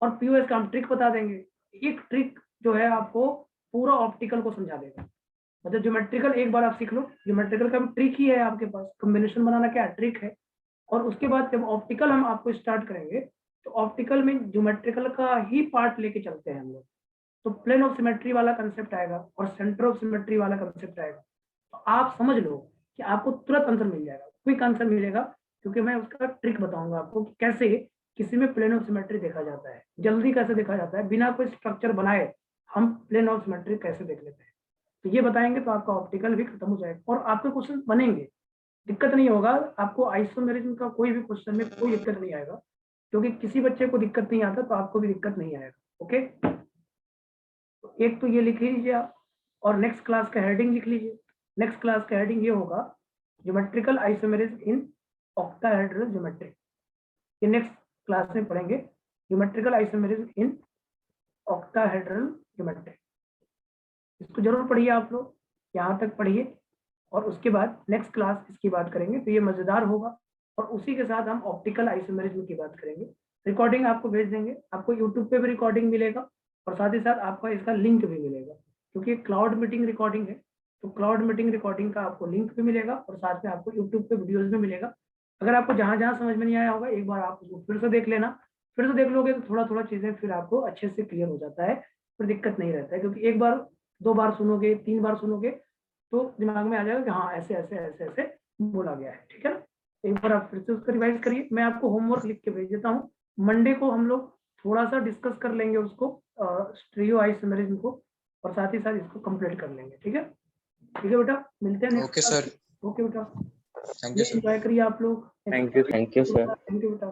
और पीओएस का हम ट्रिक बता देंगे। एक ट्रिक जो है आपको पूरा ऑप्टिकल को समझा देगा। मतलब ज्योमेट्रिकल एक बार आप सीख लो, ज्योमेट्रिकल का ट्रिक ही है आपके पास, कॉम्बिनेशन बनाना क्या ट्रिक है। और उसके बाद जब ऑप्टिकल हम आपको स्टार्ट करेंगे तो ऑप्टिकल में ज्योमेट्रिकल का ही पार्ट लेके चलते हैं हम लोग। तो प्लेन ऑफ सिमेट्री वाला कंसेप्ट आएगा और सेंटर ऑफ सिमेट्री वाला कंसेप्ट आएगा। तो आप समझ लो कि आपको तुरंत आंसर मिल जाएगा, क्विक आंसर मिलेगा, क्योंकि मैं उसका ट्रिक बताऊंगा आपको कि कैसे किसी में प्लेन ऑफ सिमेट्री देखा जाता है, जल्दी कैसे देखा जाता है, बिना कोई स्ट्रक्चर बनाए हम प्लेन ऑफ सिमेट्री कैसे देख लेते हैं। तो ये बताएंगे तो आपका ऑप्टिकल भी खत्म हो जाएगा और आपके क्वेश्चन बनेंगे, दिक्कत नहीं होगा आपको। आइसोमेरिज्म का कोई भी क्वेश्चन में कोई दिक्कत नहीं आएगा, क्योंकि किसी बच्चे को दिक्कत नहीं आता तो आपको भी दिक्कत नहीं आएगा। ओके, तो एक तो ये लिख लीजिए आप, और नेक्स्ट क्लास का हेडिंग लिख लीजिए। नेक्स्ट क्लास का हेडिंग ये होगा, geometrical isomerism in octahedral geometry. ये नेक्स्ट क्लास में पढ़ेंगे, geometrical isomerism in octahedral geometry. इसको जरूर पढ़िए आप लोग, यहाँ तक पढ़िए, और उसके बाद नेक्स्ट क्लास इसकी बात करेंगे तो ये मजेदार होगा। और उसी के साथ हम ऑप्टिकल आइसोमेरिज्म की बात करेंगे। रिकॉर्डिंग आपको भेज देंगे, आपको यूट्यूब पे भी रिकॉर्डिंग मिलेगा और साथ ही साथ आपका इसका लिंक भी मिलेगा, क्योंकि क्लाउड मीटिंग रिकॉर्डिंग है। तो क्लाउड मीटिंग रिकॉर्डिंग का आपको लिंक भी मिलेगा और साथ में आपको यूट्यूब पे वीडियोज भी मिलेगा। अगर आपको जहाँ जहाँ समझ में नहीं आया होगा एक बार आप उसको फिर से देख लेना, फिर से देख लोगे तो थोड़ा थोड़ा चीजें फिर आपको अच्छे से क्लियर हो जाता है, फिर दिक्कत नहीं रहता है। क्योंकि एक बार 2 बार सुनोगे, 3 बार सुनोगे तो दिमाग में आ जाएगा कि हाँ ऐसे ऐसे ऐसे ऐसे बोला गया है। ठीक है ना, एक बार आप फिर से उसका रिवाइज करिए। मैं आपको होमवर्क लिख के भेज देता हूँ। मंडे को हम लोग थोड़ा सा डिस्कस कर लेंगे उसको, स्टीरियो आइसोमेरिज्म को, और साथ ही साथ इसको कंप्लीट कर लेंगे। ठीक है, ठीक है बेटा, मिलते हैं नेक्स्ट। ओके सर, ओके बेटा, थैंक यू सर। एंजॉय करिए आप लोग। Thank you. Thank you sir. Thank you बेटा।